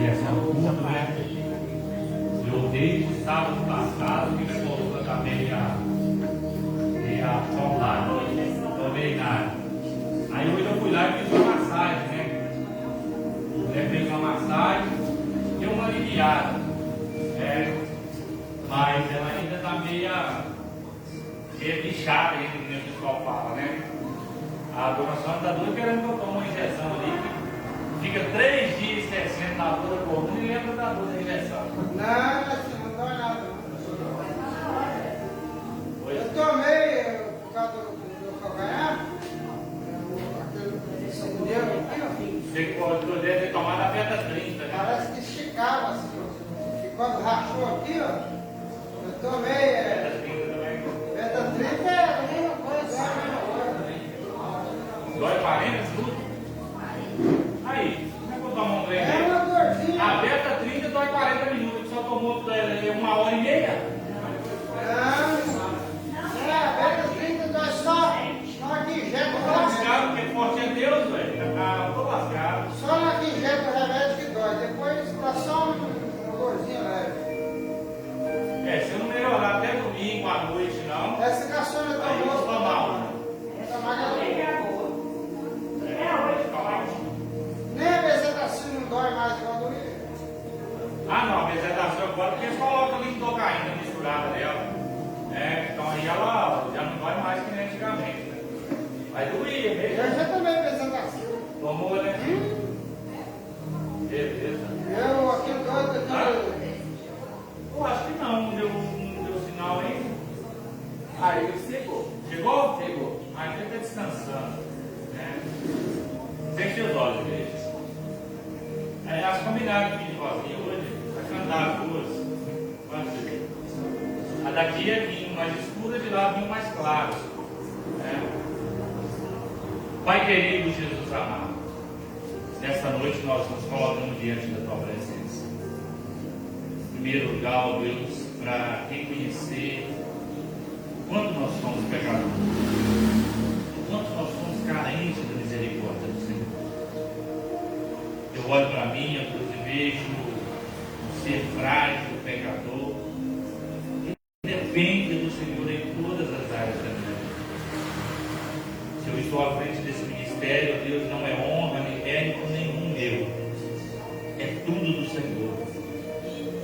injeção curta, né? Eu desde sábado passado, minha coluna está meio atolada, não tomei nada. Aí hoje eu fui lá e fiz uma massagem, né? Fez uma massagem e uma aliviada. Mas ela ainda está meio bichada ainda, como o pessoal fala, né? A dona Sônia está doida querendo que eu tome uma injeção ali. Fica 3 dias descendo na dor da coluna e lembra da dor da injeção. Não dói nada. Eu tomei, por causa do calcanhar, aquele acendeu aqui, ó. Você deve ter tomado a beta 30, né? Parece que esticava assim, ó. E quando rachou aqui, ó, eu tomei. Beta 30 também. Beta 30 é a mesma coisa. Dói 40 minutos? Aí, como é que eu tomo um trem É dele? uma dorzinha. A beta 30 dói 40 minutos, ele só tomou 1h30. Não, a beta 30 dói só na que injeta Tô o remédio. lascado, porque forte é Deus, velho. Tô lascado. Só na que injeta o remédio que dói. Depois dá só uma dorzinha leve. Se eu não melhorar até domingo à noite, não, Essa caçona aí eu tomou. tô mal, né? Essa magra nem a bezetacina não dói mais igual doía. Ah, não, a bezetacil agora, porque eles colocam lidocaína misturada nela. Então aí ela já não dói mais que nem antigamente, né? Mas doía Eu mesmo. já tomei bezetacina. Tomou, né? Beleza. Eu, aquele doido, aquele... Eu acho que não deu sinal ainda. Aí ele chegou. Chegou? Chegou. Aí ele está descansando. Né? Feche os olhos, igreja. Aí acho combinado aqui de Rosinha hoje. Vai cantar as duas. Pode ser. A daqui é vinho mais escura, de lá vinho mais claro. Né? Pai querido, Jesus amado, nesta noite nós nos colocamos diante da tua presença. Em primeiro lugar, ó Deus, para reconhecer quanto nós somos pecadores, quanto nós somos carentes da misericórdia do Senhor. Eu olho para mim, eu vejo um ser frágil, pecador, que depende do Senhor em todas as áreas da vida. Se eu estou à frente desse ministério, Deus, não é honra, nem mérito nenhum meu, é tudo do Senhor.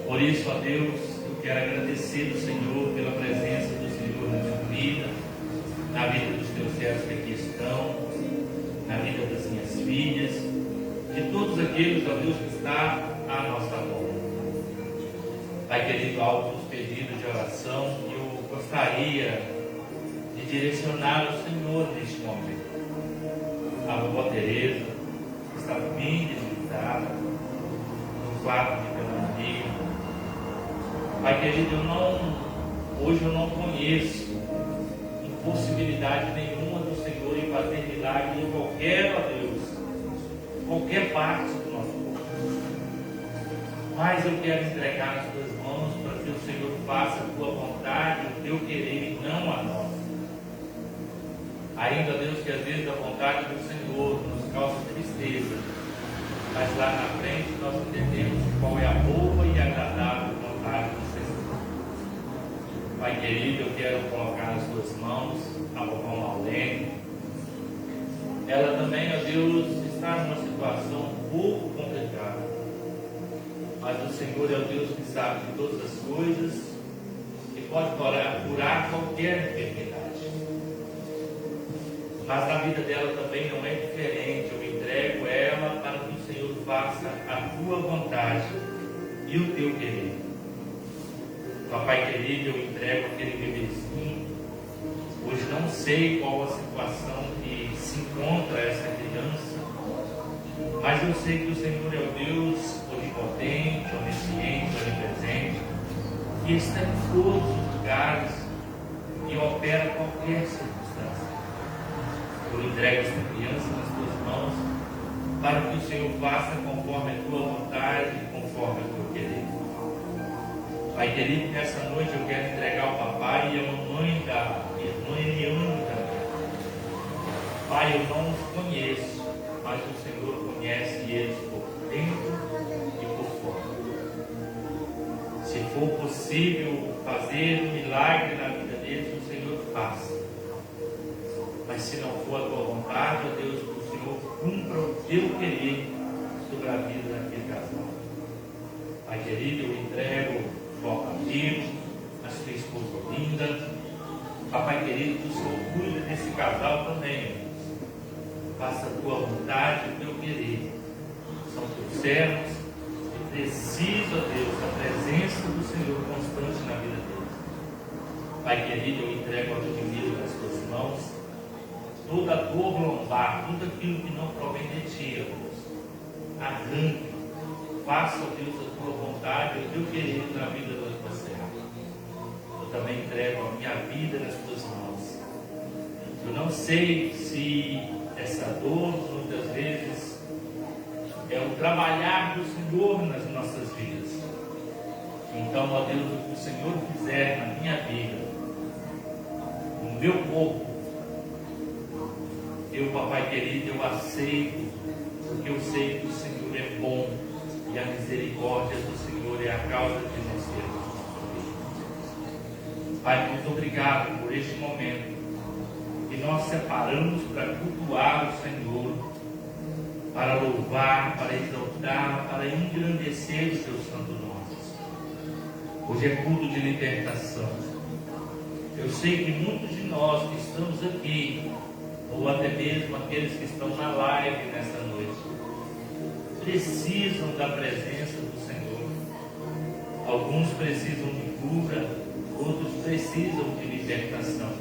Por isso, ó Deus, eu quero agradecer do Senhor pela presença do Senhor na minha vida, na vida dos teus servos que aqui estão, na vida das minhas filhas, de todos aqueles, ó Deus, que está à nossa volta. Pai querido, altos pedidos de oração, eu gostaria de direcionar ao Senhor neste momento. A vovó Tereza está bem debilitada, no quadro de pneumonia. Pai querido, hoje eu não conheço impossibilidade nenhuma do Senhor em fazer milagre em qualquer, ó Deus, qualquer parte do nosso corpo. Mas eu quero entregar nas tuas mãos para que o Senhor faça a tua vontade, o teu querer e não a nossa. Ainda, Deus, que às vezes a vontade do Senhor nos causa tristeza, mas lá na frente nós entendemos qual é a boa e agradável vontade do Senhor. Pai querido, eu quero colocar nas tuas mãos a vovó Maulene. Ela também, ó Deus, está numa situação um pouco complicada, mas o Senhor é o Deus que sabe de todas as coisas e pode curar qualquer enfermidade. Mas na vida dela também não é diferente. Eu entrego ela para que o Senhor faça a tua vontade e o teu querer. Papai querido, eu entrego aquele bebezinho. Hoje não sei qual a situação que se encontra essa criança, mas eu sei que o Senhor é o Deus onipotente, onisciente, onipresente, que está em todos os lugares e opera qualquer circunstância. Eu entrego esta criança nas tuas mãos para que o Senhor faça conforme a tua vontade e conforme o teu querer. Pai querido, nessa noite eu quero entregar ao papai e à mamãe da irmã Eliane também. Pai, eu não os conheço, mas o Senhor conhece eles por dentro e por for possível fazer um milagre na vida deles, o Senhor faça. Mas se não for a tua vontade, ó Deus, que o Senhor cumpra o teu querer sobre a vida daquele casal. Pai querido, eu entrego o João Camilo, a sua esposa linda. Papai querido, que o Senhor cuida desse casal também. Faça a tua vontade e o teu querer. São teus servos e precisam, Deus, da presença do Senhor constante na vida deles. Pai querido, eu entrego a Ludmila nas tuas mãos. Toda dor lombar, tudo aquilo que não provém de ti, ó Deus. Arranque. Faça, ó Deus, a tua vontade e o teu querer na vida da tua serva. Eu também entrego a minha vida nas tuas mãos. Eu não sei se essa dor, muitas vezes, é o trabalhar do Senhor nas nossas vidas. Então, ó Deus, o que o Senhor fizer na minha vida, no meu corpo, eu, papai querido, eu aceito, porque eu sei que o Senhor é bom e a misericórdia do Senhor é a causa de nós termos. Pai, muito obrigado por este momento que nós separamos para cultuar o Senhor, para louvar, para exaltar, para engrandecer o seu santo nome. Hoje é culto de libertação. Eu sei que muitos de nós que estamos aqui, ou até mesmo aqueles que estão na live nesta noite, precisam da presença do Senhor. Alguns precisam de cura, outros precisam de libertação.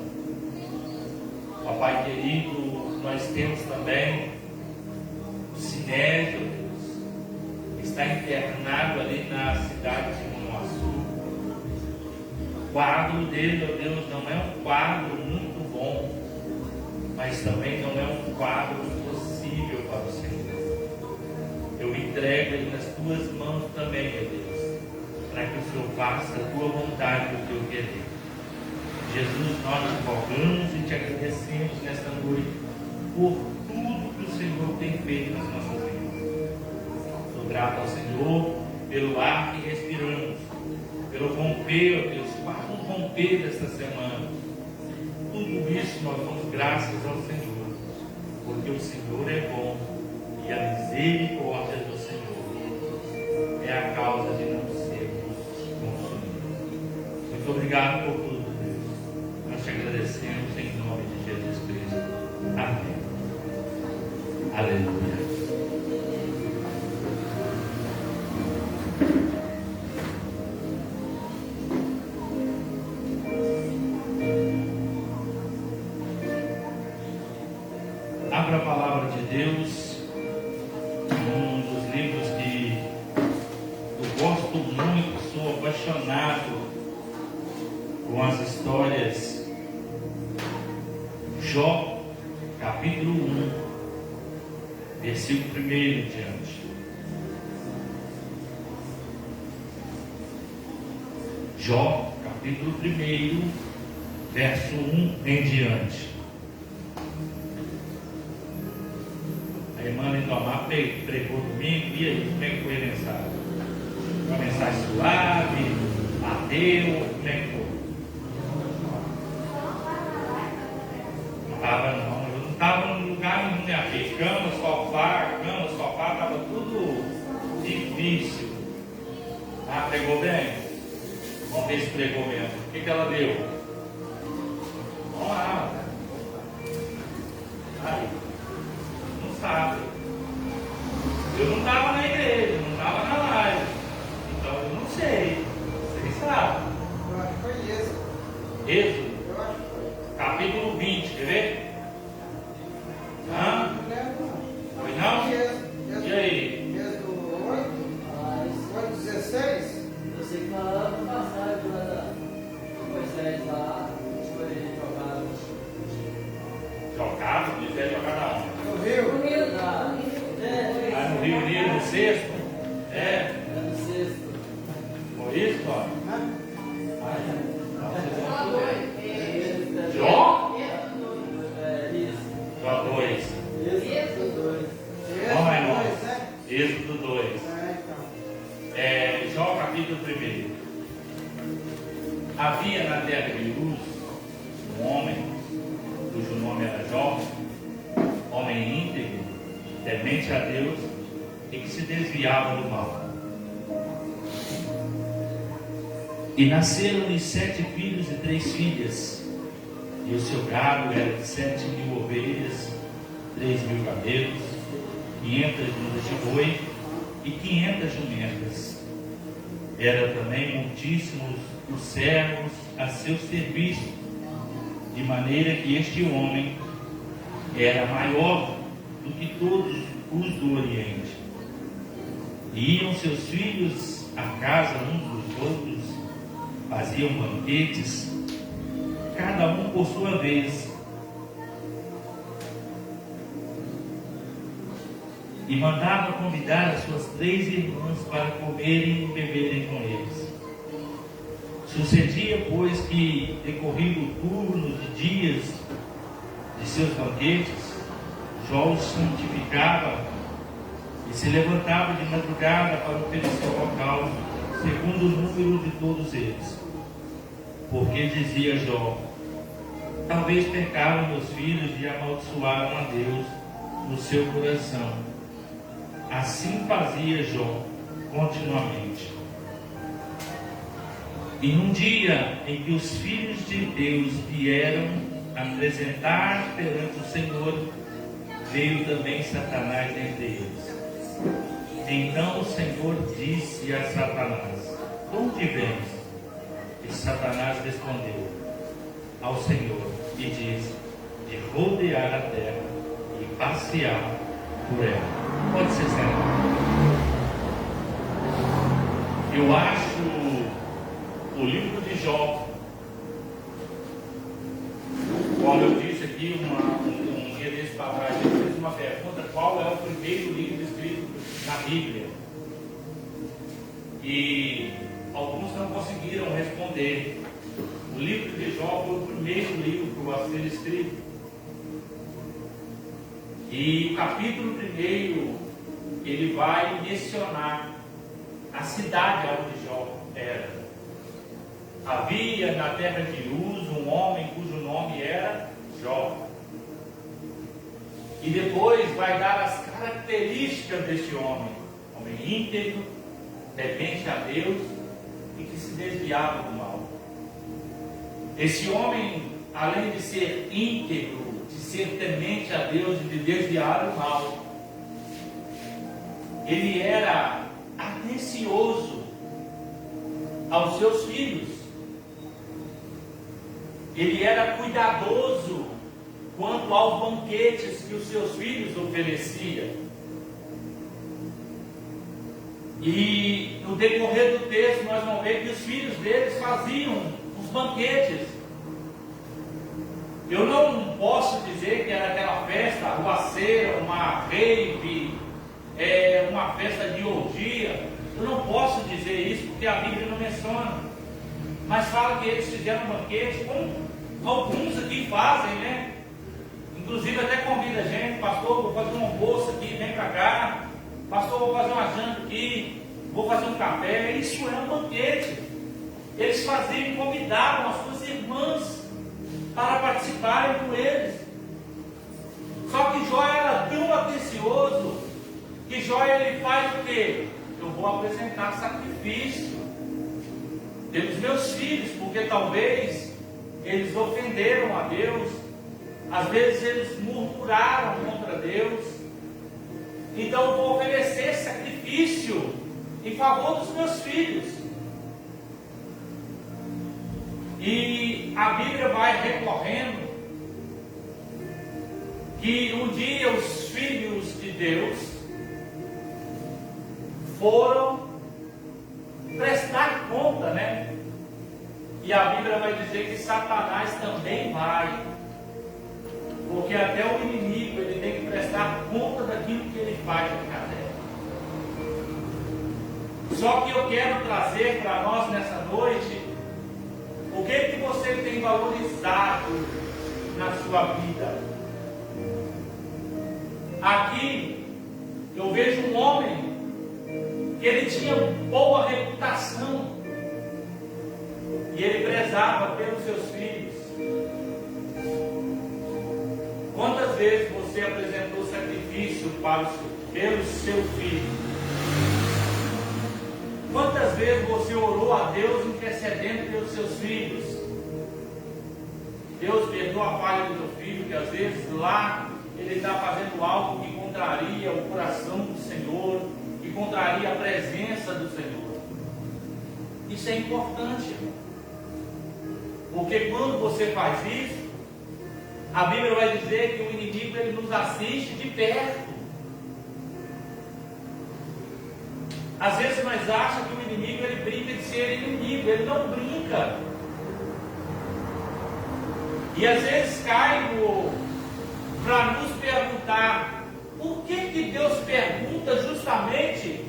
Papai querido, nós temos também o Sinésio, que está internado ali na cidade de Manoaçu. O quadro dele, ó Deus, não é um quadro muito bom, mas também não é um quadro possível para o Senhor. Eu entrego ele nas tuas mãos também, ó Deus, para que o Senhor faça a tua vontade e o teu querer. Jesus, nós te rogamos e te agradecemos nesta noite por tudo que o Senhor tem feito nas nossas vidas. Sou grato ao Senhor pelo ar que respiramos, pelo romper, ó Deus, quase um romper desta semana. Tudo isso nós damos graças ao Senhor, porque o Senhor é bom e a misericórdia do Senhor é a causa de não sermos consumidos. Muito obrigado por tudo, Deus. Nós te agradecemos em nome de Jesus Cristo. Amém. Aleluia. Abra a palavra de Deus, um dos livros que eu gosto muito, sou apaixonado com as histórias. Jó, capítulo 1, versículo 1 em diante. Jó, capítulo 1, verso 1 em diante. A irmã Lindomar pregou domingo, e aí, como é que foi a mensagem? Uma mensagem suave, bateu, como é que foi? Não estava não, eu não estava no lugar nenhum, minha filha. Cama, sofá, estava tudo difícil. Ah, pregou bem? Vamos ver se pregou mesmo. O que ela deu? Vamos lá. Aí. Não sabe. Eu não estava na igreja, não estava na live. Então eu não sei. Vocês sabem. Eu acho que foi Êxodo. Êxodo, Eu acho que foi. capítulo 20, quer ver? Hã? Não lembro, não. Foi não? Êxodo, E aí? Êxodo 8, 16. Eu sei que na hora do passado, Moisés lá, foi jogado. Jogado? Moisés jogado aonde? No Rio. Ah, no Rio Nilo, no sexto? É? No sexto. Foi isso, ó? Né? Jó? Isso. Jó 2. Êxodo 2. Vamos lá, irmão. Né? Êxodo 2. Então. Jó capítulo 1. Havia na terra de Uz um homem, cujo nome era Jó, homem íntegro, temente a Deus e que se desviava do mal. E nasceram-lhe 7 filhos e 3 filhas, e o seu gado era de 7.000 ovelhas, 3.000 camelos, 500 jutas de boi e 500 jumentas. Eram também muitíssimos os servos a seu serviço, de maneira que este homem era maior do que todos os do Oriente. E iam seus filhos à casa uns dos outros, faziam banquetes, cada um por sua vez, e mandava convidar as suas 3 irmãs para comerem e beberem com eles. Sucedia, pois, que, decorrido o turno de dias de seus banquetes, Jó os santificava e se levantava de madrugada para oferecer o holocausto, segundo o número de todos eles. Porque dizia Jó: talvez pecaram meus filhos e amaldiçoaram a Deus no seu coração. Assim fazia Jó continuamente. E num dia em que os filhos de Deus vieram apresentar perante o Senhor, veio também Satanás entre eles. Então o Senhor disse a Satanás: de onde vens? E Satanás respondeu ao Senhor e disse: de rodear a terra e passear por ela. Pode ser sério. Eu acho o livro de Jó, como eu disse aqui, um dia desse para trás, eu fiz uma pergunta: qual é o primeiro livro escrito na Bíblia? E alguns não conseguiram responder. O livro de Jó foi o primeiro livro a ser escrito. E o capítulo 1, ele vai mencionar a cidade onde Jó era. Havia na terra de Uz um homem cujo nome era Jó. E depois vai dar as características deste homem: homem íntegro, temente a Deus e que se desviava do mal. Esse homem, além de ser íntegro, de ser temente a Deus e de desviar do mal, ele era atencioso aos seus filhos. Ele era cuidadoso quanto aos banquetes que os seus filhos ofereciam. E no decorrer do texto nós vamos ver que os filhos deles faziam os banquetes. Eu não posso dizer que era aquela festa arruaceira, uma rave, uma festa de orgia. Eu não posso dizer isso porque a Bíblia não menciona. Mas fala que eles fizeram um banquete, como alguns aqui fazem, né? Inclusive até convida a gente: pastor, vou fazer um almoço aqui, vem para cá. Pastor, vou fazer uma janta aqui, vou fazer um café. Isso é um banquete. Eles faziam, convidavam as suas irmãs para participarem com eles. Só que Jó era tão atencioso que Jó, ele faz o quê? Eu vou apresentar sacrifício pelos meus filhos, porque talvez eles ofenderam a Deus, às vezes eles murmuraram contra Deus. Então eu vou oferecer sacrifício em favor dos meus filhos. E a Bíblia vai recorrendo que um dia os filhos de Deus foram prestar conta, né? E a Bíblia vai dizer que Satanás também vai, porque até o inimigo ele tem que prestar conta daquilo que ele faz na cadeia. Só que eu quero trazer para nós nessa noite o que você tem valorizado na sua vida. Aqui eu vejo um homem que ele tinha boa reputação. E ele prezava pelos seus filhos. Quantas vezes você apresentou sacrifício pelo seu filho? Quantas vezes você orou a Deus intercedendo pelos seus filhos? Deus perdoa a falha do teu filho, que às vezes lá ele está fazendo algo que contraria o coração do Senhor, que contraria a presença do Senhor. Isso é importante, irmão. Porque quando você faz isso, a Bíblia vai dizer que o inimigo ele nos assiste de perto. Às vezes nós achamos que o inimigo ele brinca de ser inimigo, ele não brinca. E às vezes cai para nos perguntar, por que Deus pergunta justamente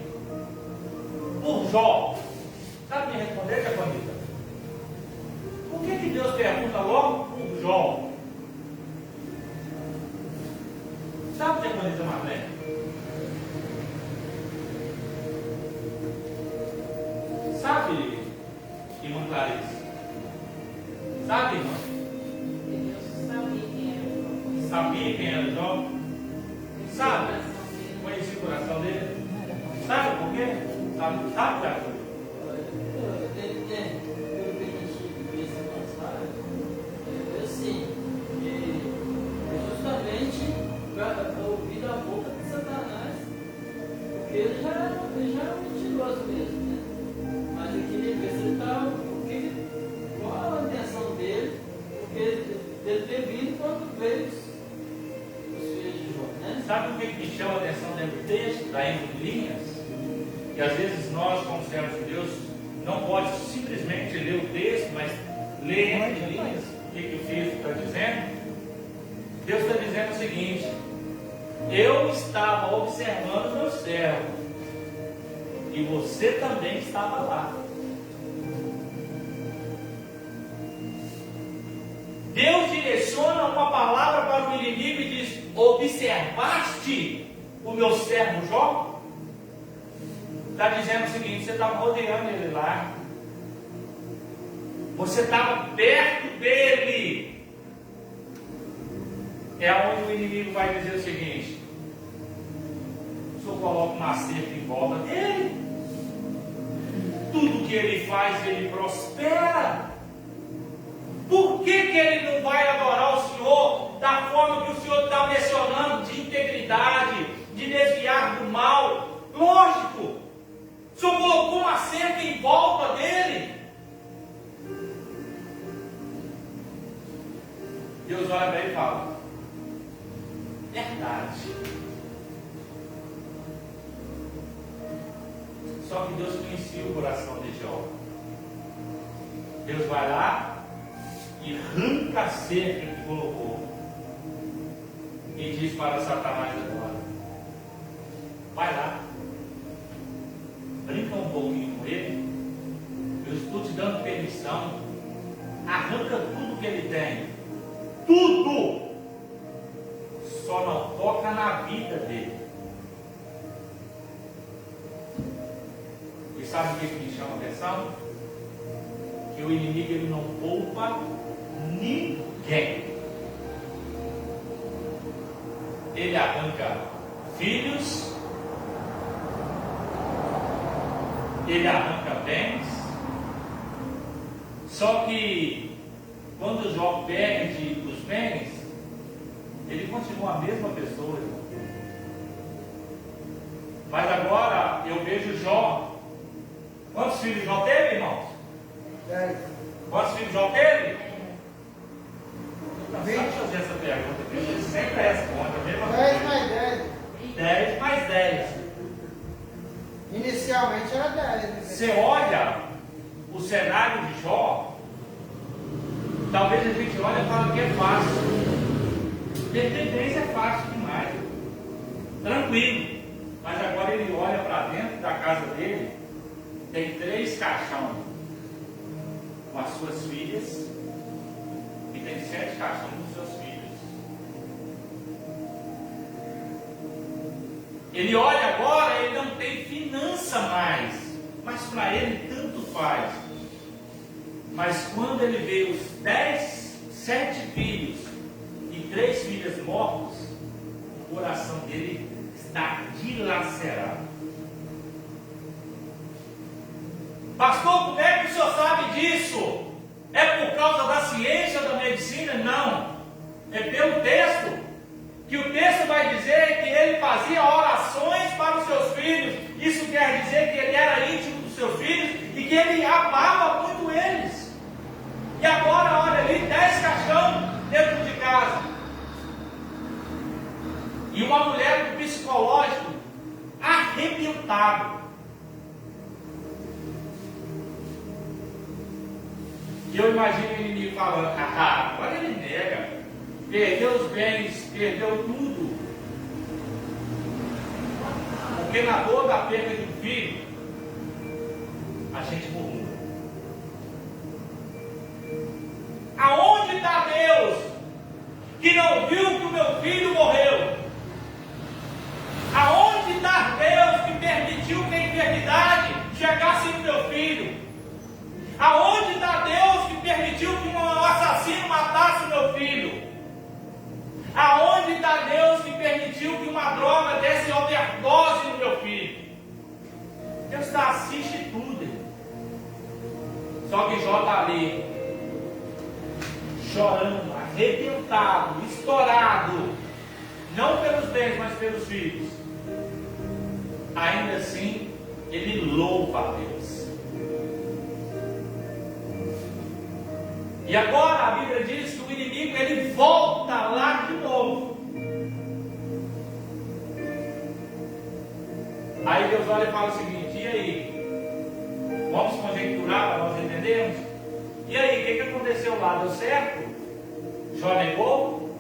por Jó? Sabe me responder, tia Bonita? Por que Deus pergunta logo por Jó? Sabe, tia Bonita Marlene? Sabe, irmã Clarice? Sabe, irmã? Sabia quem era Jó? Sabe? Conheci o coração dele? Sabe por quê? Sabe, Jacob? Justamente para ouvir a boca de Satanás, porque ele já era um mentiroso mesmo, né? Mas eu queria ver se ele estava, qual a intenção dele, porque ele ter vindo quando veio os filhos de Jó, né? Sabe o que me chama a atenção dentro do texto, da entre linhas? Que às vezes nós, como servos de Deus, não pode simplesmente ler o texto, mas ler entre linhas o que o texto está dizendo. Deus está dizendo o seguinte: eu estava observando meu servo, e você também estava lá. Deus direciona uma palavra para o inimigo e diz: observaste o meu servo Jó? Está dizendo o seguinte: você estava rodeando ele lá, você estava perto dele. É onde o inimigo vai dizer o seguinte: o senhor coloca uma cerca em volta dele, tudo que ele faz ele prospera. Por que ele não vai adorar o Senhor da forma que o Senhor está mencionando, de integridade, de desviar do mal? Lógico, o Senhor colocou uma cerca em volta dele. Deus olha para ele e fala: verdade. Só que Deus conhecia o coração de Jó. Deus vai lá e arranca a cerca que colocou e diz para Satanás agora: vai lá, brinca um pouquinho com ele, eu estou te dando permissão, arranca tudo que ele tem, tudo, só não toca na vida dele. E sabe o que me chama a atenção? Que o inimigo ele não poupa ninguém. Ele arranca filhos, ele arranca bens. Só que quando Jó perde os bens, ele continua a mesma pessoa. Mas agora eu vejo Jó. Quantos filhos Jó teve, irmãos? 10. Quantos filhos Jó teve? Deixa eu fazer essa pergunta, porque ele sempre responde a mesma coisa. 10 mais 10. 10 mais 10. Inicialmente era 10. Né? Você olha o cenário de Jó, talvez a gente olhe e fale que é fácil. Perder bens é fácil demais. Tranquilo. Mas agora ele olha para dentro da casa dele, tem 3 caixões com as suas filhas e tem 7 caixões com os seus filhos. Ele olha agora, ele não tem finança mais, mas para ele tanto faz. Mas quando ele vê os 7 filhos e 3 filhas mortos, o coração dele está dilacerado. Pastor, como é que o senhor sabe disso? É por causa da ciência da medicina? Não. É pelo texto. Que o texto vai dizer que ele fazia orações para os seus filhos. Isso quer dizer que ele era íntimo dos seus filhos e que ele amava muito eles. E agora, olha ali, 10 caixão dentro de casa. E uma mulher com psicológico arrebentado. E eu imagino o inimigo falando, agora ele nega. Perdeu os bens, perdeu tudo. Porque na dor da perda de um filho, a gente murmura. Aonde está Deus que não viu que o meu filho morreu? Aonde está Deus que permitiu que a enfermidade chegasse no meu filho? Aonde está Deus que permitiu que um assassino matasse o meu filho? Aonde está Deus que permitiu que uma droga desse overdose no meu filho? Deus assiste tudo. Só que Jó está ali, chorando, arrebentado, estourado, não pelos bens, mas pelos filhos. Ainda assim, ele louva a Deus. E agora a Bíblia diz que o inimigo ele volta lá de novo. Aí Deus olha e fala o seguinte: e aí? Vamos conjecturar para nós entendermos? E aí, o que aconteceu lá? Deu certo? Jó negou?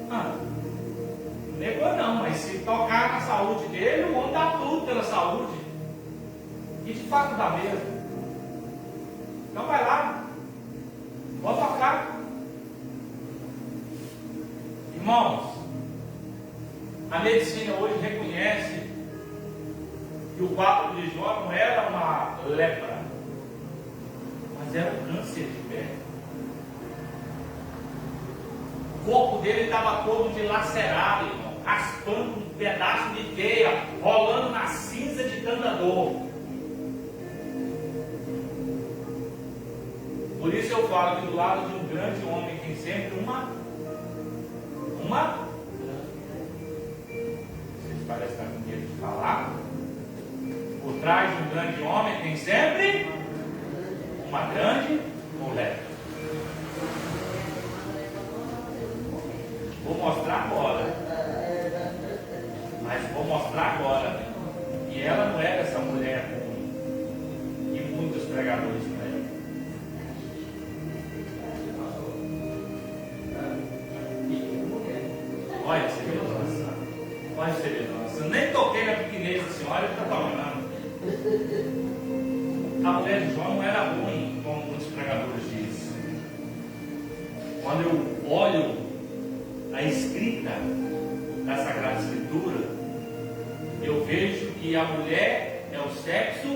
Não negou não, mas se tocar na saúde dele, o homem dá tudo pela saúde. E de fato dá mesmo. Então vai lá. Pode tocar. Irmãos, a medicina hoje reconhece que o quadro de Jó não era uma lepra, mas era um câncer de pele. O corpo dele estava todo dilacerado, irmão, raspando um pedaço de teia, rolando na cinza de tanta dor. Por isso eu falo que do lado de um grande homem tem sempre uma vocês parecem estar com medo de falar. Por trás de um grande homem tem sempre uma grande mulher. Vou mostrar agora. Mas vou mostrar agora. E ela não era essa mulher ruim. E muitos pregadores não eram. Olha, semelhança. Olha a semelhança. Eu nem toquei na pequenez da senhora, ele está falando. A mulher de Jó não era ruim, como muitos pregadores dizem. Quando eu olho a escrita da Sagrada Escritura, eu vejo que a mulher é o sexo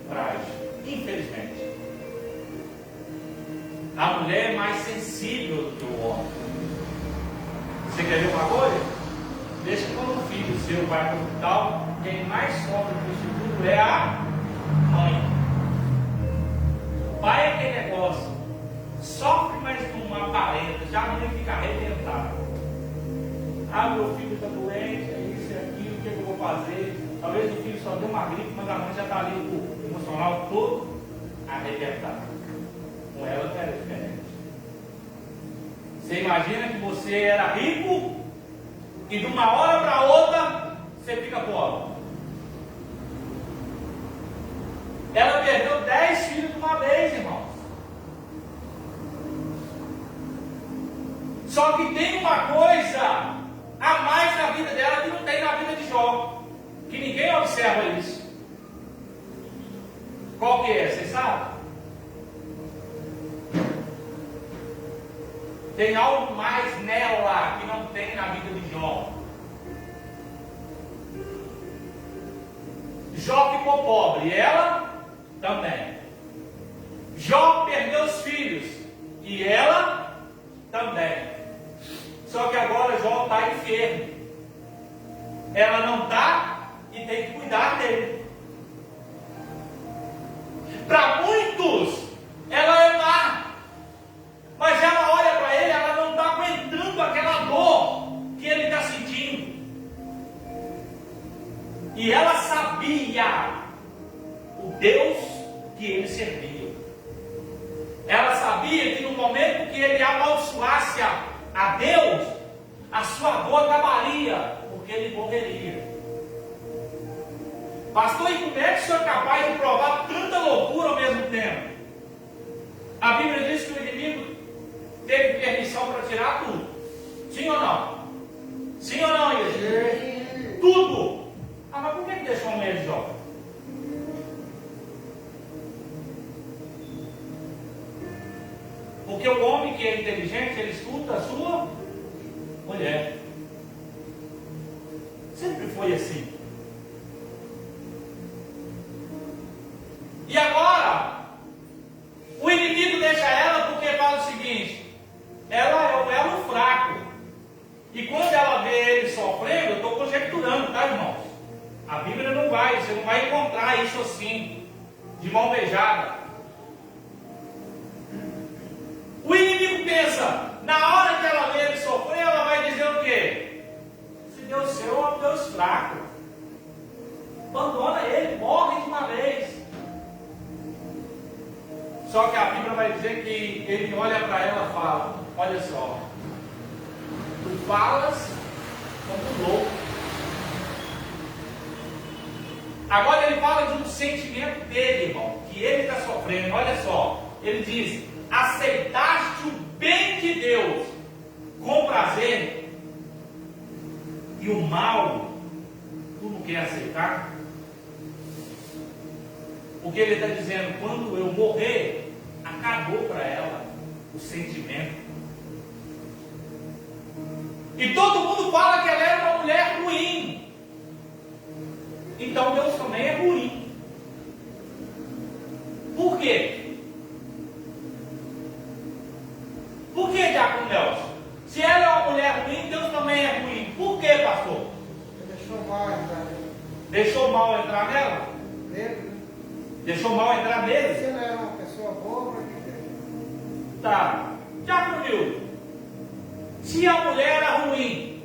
frágil, infelizmente. A mulher é mais sensível do que o homem. Você quer ver uma coisa? Deixa quando o filho seu vai para o hospital, quem mais sofre com isso tudo é a mãe. O pai é aquele negócio, sofre, mas não aparenta, já a mãe fica arrebentada. Ah, meu filho está doente, é isso, é aquilo, o que eu vou fazer? Talvez o filho só deu uma gripe, mas a mãe já está ali com o emocional todo arrebentado. Com ela não era diferente. Você imagina que você era rico e de uma hora para outra você fica pobre. Ela perdeu 10 filhos de uma vez, irmãos. Só que tem uma coisa a mais na vida dela que não tem na vida de Jó, que ninguém observa isso. Qual que é? Vocês sabem? Tem algo mais nela que não tem na vida de Jó. Jó ficou pobre, e ela também. Jó perdeu os filhos e ela também. Só que agora Jó está enfermo. Ela não está e tem que cuidar dele. Para muitos, ela é má, mas ela olha para ele, ela não está aguentando aquela dor que ele está sentindo. E ela sabia o Deus que ele servia. Ela sabia que no momento que ele amaldiçoasse a Deus, a sua dor acabaria, porque ele morreria. Pastor, e como é que o senhor é capaz de provar tanta loucura ao mesmo tempo? A Bíblia diz que o inimigo teve permissão para tirar tudo. Sim ou não? Sim ou não, igreja? Tudo! Ah, mas por que deixou a mulher de Jó? Porque o homem que é inteligente, ele escuta a sua mulher. Sempre foi assim. E agora, o inimigo deixa ela porque fala o seguinte: ela é o elo fraco. E quando ela vê ele sofrendo, eu estou conjecturando, tá, irmãos? A Bíblia não vai, você não vai encontrar isso assim, de mão beijada. O inimigo pensa, na hora que ela vê ele sofrer, ela vai dizer o quê? Se Deus seu é um Deus fraco. Abandona ele, morre de uma vez. Só que a Bíblia vai dizer que ele olha para ela e fala: olha só, tu falas como louco. Agora ele fala de um sentimento dele, irmão, que ele está sofrendo. Olha só, ele diz: aceitaste o bem de Deus com prazer, e o mal tu não quer aceitar? Porque ele está dizendo, quando eu morrer, acabou para ela o sentimento. E todo mundo fala que ela era uma mulher ruim. Então Deus também é ruim. Por quê? Por que, Diácono Nelson? Se ela é uma mulher ruim, Deus também é ruim. Por que, pastor? Deixou mal entrar nele. Deixou mal entrar nela? Nele. Deixou mal entrar Se nele? ela era uma pessoa boa, para que deixa? Tá. Diácono Nildo, se a mulher era ruim,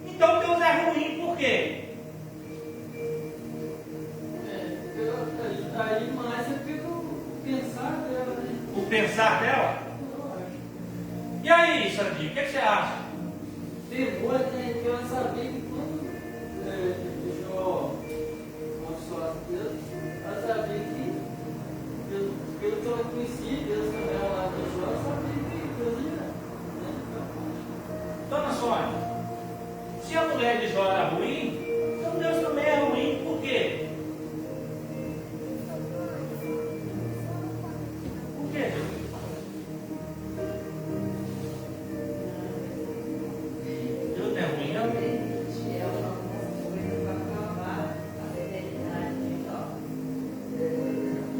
então Deus é ruim por quê? Aí mais é pelo pensar dela, né? O pensar dela? E aí, Sandinho, o que você acha? Pegou, né? Que ela sabia que quando deixou amaldiçoar Deus, ela sabia que, pelo que ela conhecia, Deus também ela deixou, ela sabia que Deus ia. Dona Sônia, se a mulher de Jó era ruim, então Deus também é ruim, por quê? Por quê? Deus não é ruim, não?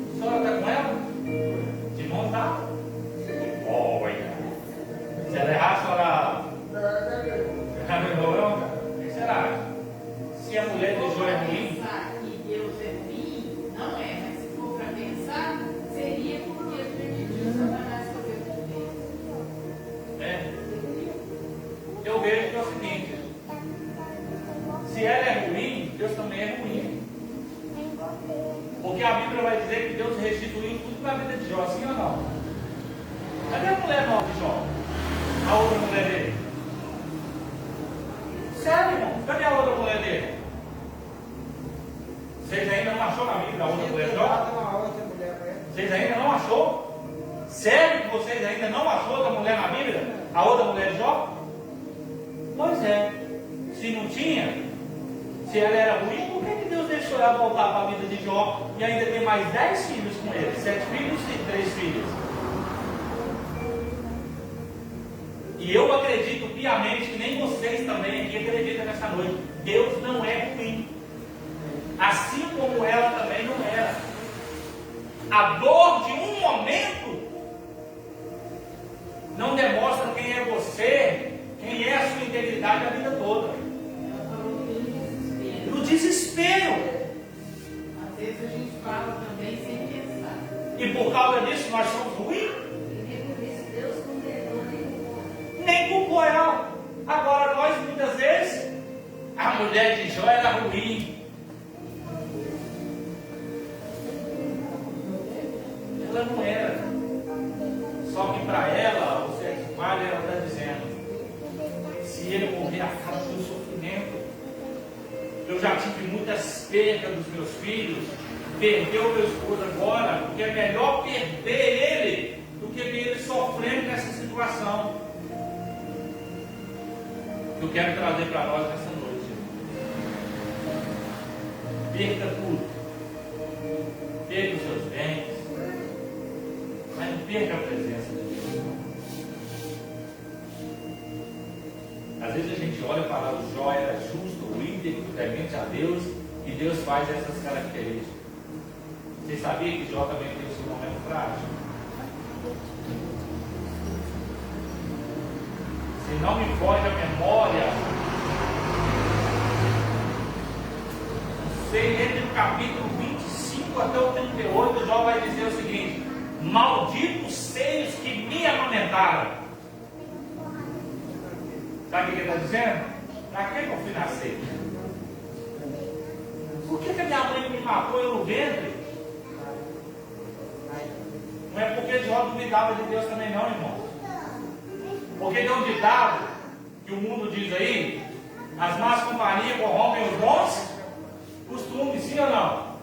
A senhora está com ela? De montar? Olha. Se ela errar, a senhora. O que será? Se a mulher de Jó é ruim, Pensar que Deus é ruim, não é, mas se for para pensar, seria porque permitiu Satanás fazer o que fez. né? Eu vejo que é o seguinte: se ela é ruim, Deus também é ruim. Porque a Bíblia vai dizer que Deus restituiu tudo para a vida de Jó, sim ou não? Cadê a mulher nova de Jó? A outra mulher dele? Sério, irmão? Cadê a outra mulher dele? Vocês ainda não achou na Bíblia a outra mulher de Jó? Uma outra mulher para ele. Vocês ainda não achou? Sério que vocês ainda não achou outra mulher na Bíblia? A outra mulher de Jó? Pois é. Se não tinha, se ela era ruim, por que Deus deixou ela voltar para a vida de Jó e ainda ter mais 10 filhos com ele? 7 filhos e 3 filhos. E eu acredito piamente que nem vocês também aqui acreditam nessa noite. Deus não é ruim. Assim como ela também não era. A dor de um um momento não demonstra quem é você, quem é a sua integridade a vida toda. Ela falou que no desespero. No desespero. Às vezes a gente fala também sem pensar. E por causa disso nós somos ruins. Deus condenou nem culpou. Nem culpou ela. Agora nós muitas vezes, a mulher de Jó era ruim. Ela não era. Só que para ela, o sexo vale, ela está dizendo: se ele morrer, acaba o meu sofrimento. Eu já tive muitas perdas dos meus filhos, perdeu o meu esposo agora, porque é melhor perder ele do que ver ele sofrendo nessa situação. Eu quero trazer para nós nessa noite: perca tudo, perca os seus bens, mas não perca a presença de Deus. Às vezes a gente olha para o Jó, era justo, íntegro, temente a Deus, e Deus faz essas características. Você sabia que Jó também tem o seu momento frágil? Se não me foge a memória, não sei, entre o capítulo 25 até o 38, Jó vai dizer o seguinte: malditos seios que me amamentaram. Sabe o que ele está dizendo? Para que eu fui nascer? Por que a minha mãe me matou eu no ventre? Não é porque Jó duvidava de Deus também não, irmão. Porque tem um ditado que o mundo diz aí: as más companhias corrompem os bons costumes, sim ou não?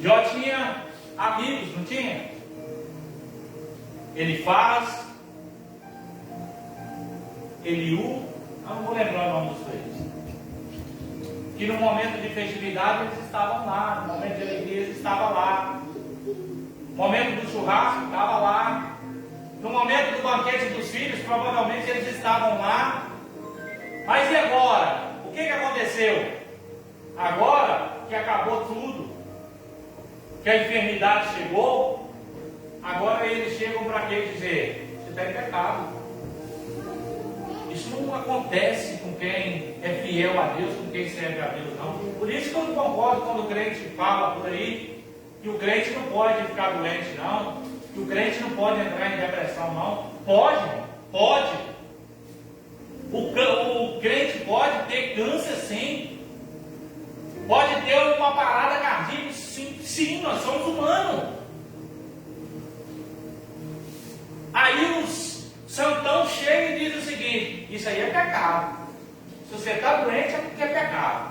Jó tinha amigos, não tinha? Elifaz, Eliú, não vou lembrar o nome dos três. Que no momento de festividade eles estavam lá, no momento de alegria eles estavam lá, no momento do churrasco estava lá, no momento do banquete dos filhos provavelmente eles estavam lá. Mas e agora? O que aconteceu? Agora que acabou tudo, que a enfermidade chegou, agora eles chegam para quê? Dizer: você está em pecado. Isso não acontece com quem é fiel a Deus, com quem serve a Deus, não. Por isso que eu não concordo quando o crente fala por aí que o crente não pode ficar doente, não. Que o crente não pode entrar em depressão, não. Pode, pode. O crente pode ter câncer, sim. Pode ter uma parada cardíaca, sim, nós somos humanos. Aí os santão chega e diz o seguinte: isso aí é pecado. Se você está doente é porque é pecado.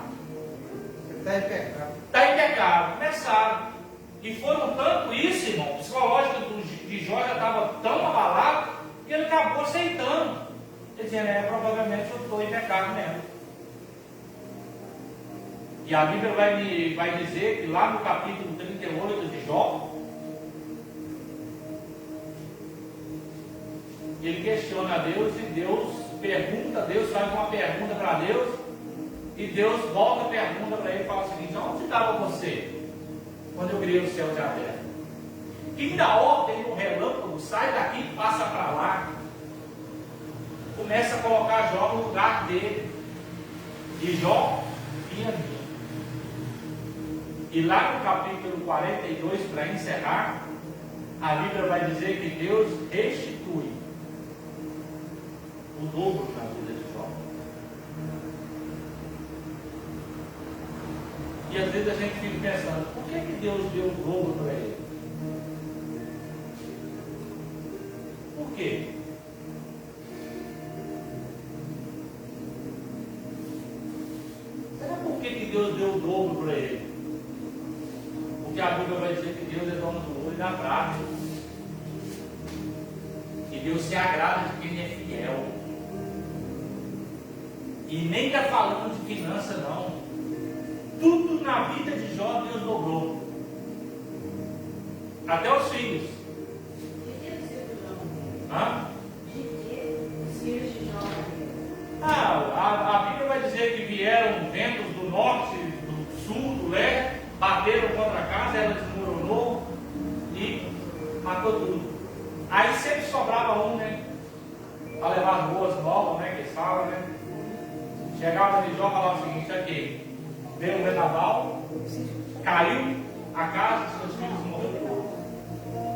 Você está em pecado. Está em pecado. Começaram. E foram tanto isso, irmão, o psicológico de Jó já estava tão abalado que ele acabou aceitando. Ele dizendo: provavelmente eu estou em pecado mesmo. E a Bíblia vai dizer que lá no capítulo 38 de Jó, ele questiona a Deus e Deus pergunta, Deus faz uma pergunta para Deus e Deus volta a pergunta para ele e fala o seguinte: onde estava você quando eu criei o céu e a terra? Quem dá ordem no relâmpago sai daqui e passa para lá, começa a colocar Jó no lugar dele, e Jó vinha vindo. E lá no capítulo 42, para encerrar, a Bíblia vai dizer que Deus restitui o dobro na vida de Jó. E às vezes a gente fica pensando: por que Deus deu o dobro para ele? Por quê? Será por que Deus deu o dobro para ele? Porque a Bíblia vai dizer que Deus é dono do ouro e da prata. E Deus se agrada de quem é fiel. E nem está falando de finança, não. Tudo na vida de Jó Deus dobrou. Até os filhos. Hã? A Bíblia vai dizer que vieram ventos do norte, do sul, do leste, bateram contra a casa, ela desmoronou e matou tudo. Aí sempre sobrava um, né? Para levar as boas novas, né? Que eles falam, né? Chegava de Jó e falava o seguinte: aqui, veio um vendaval, caiu a casa, seus filhos morreram.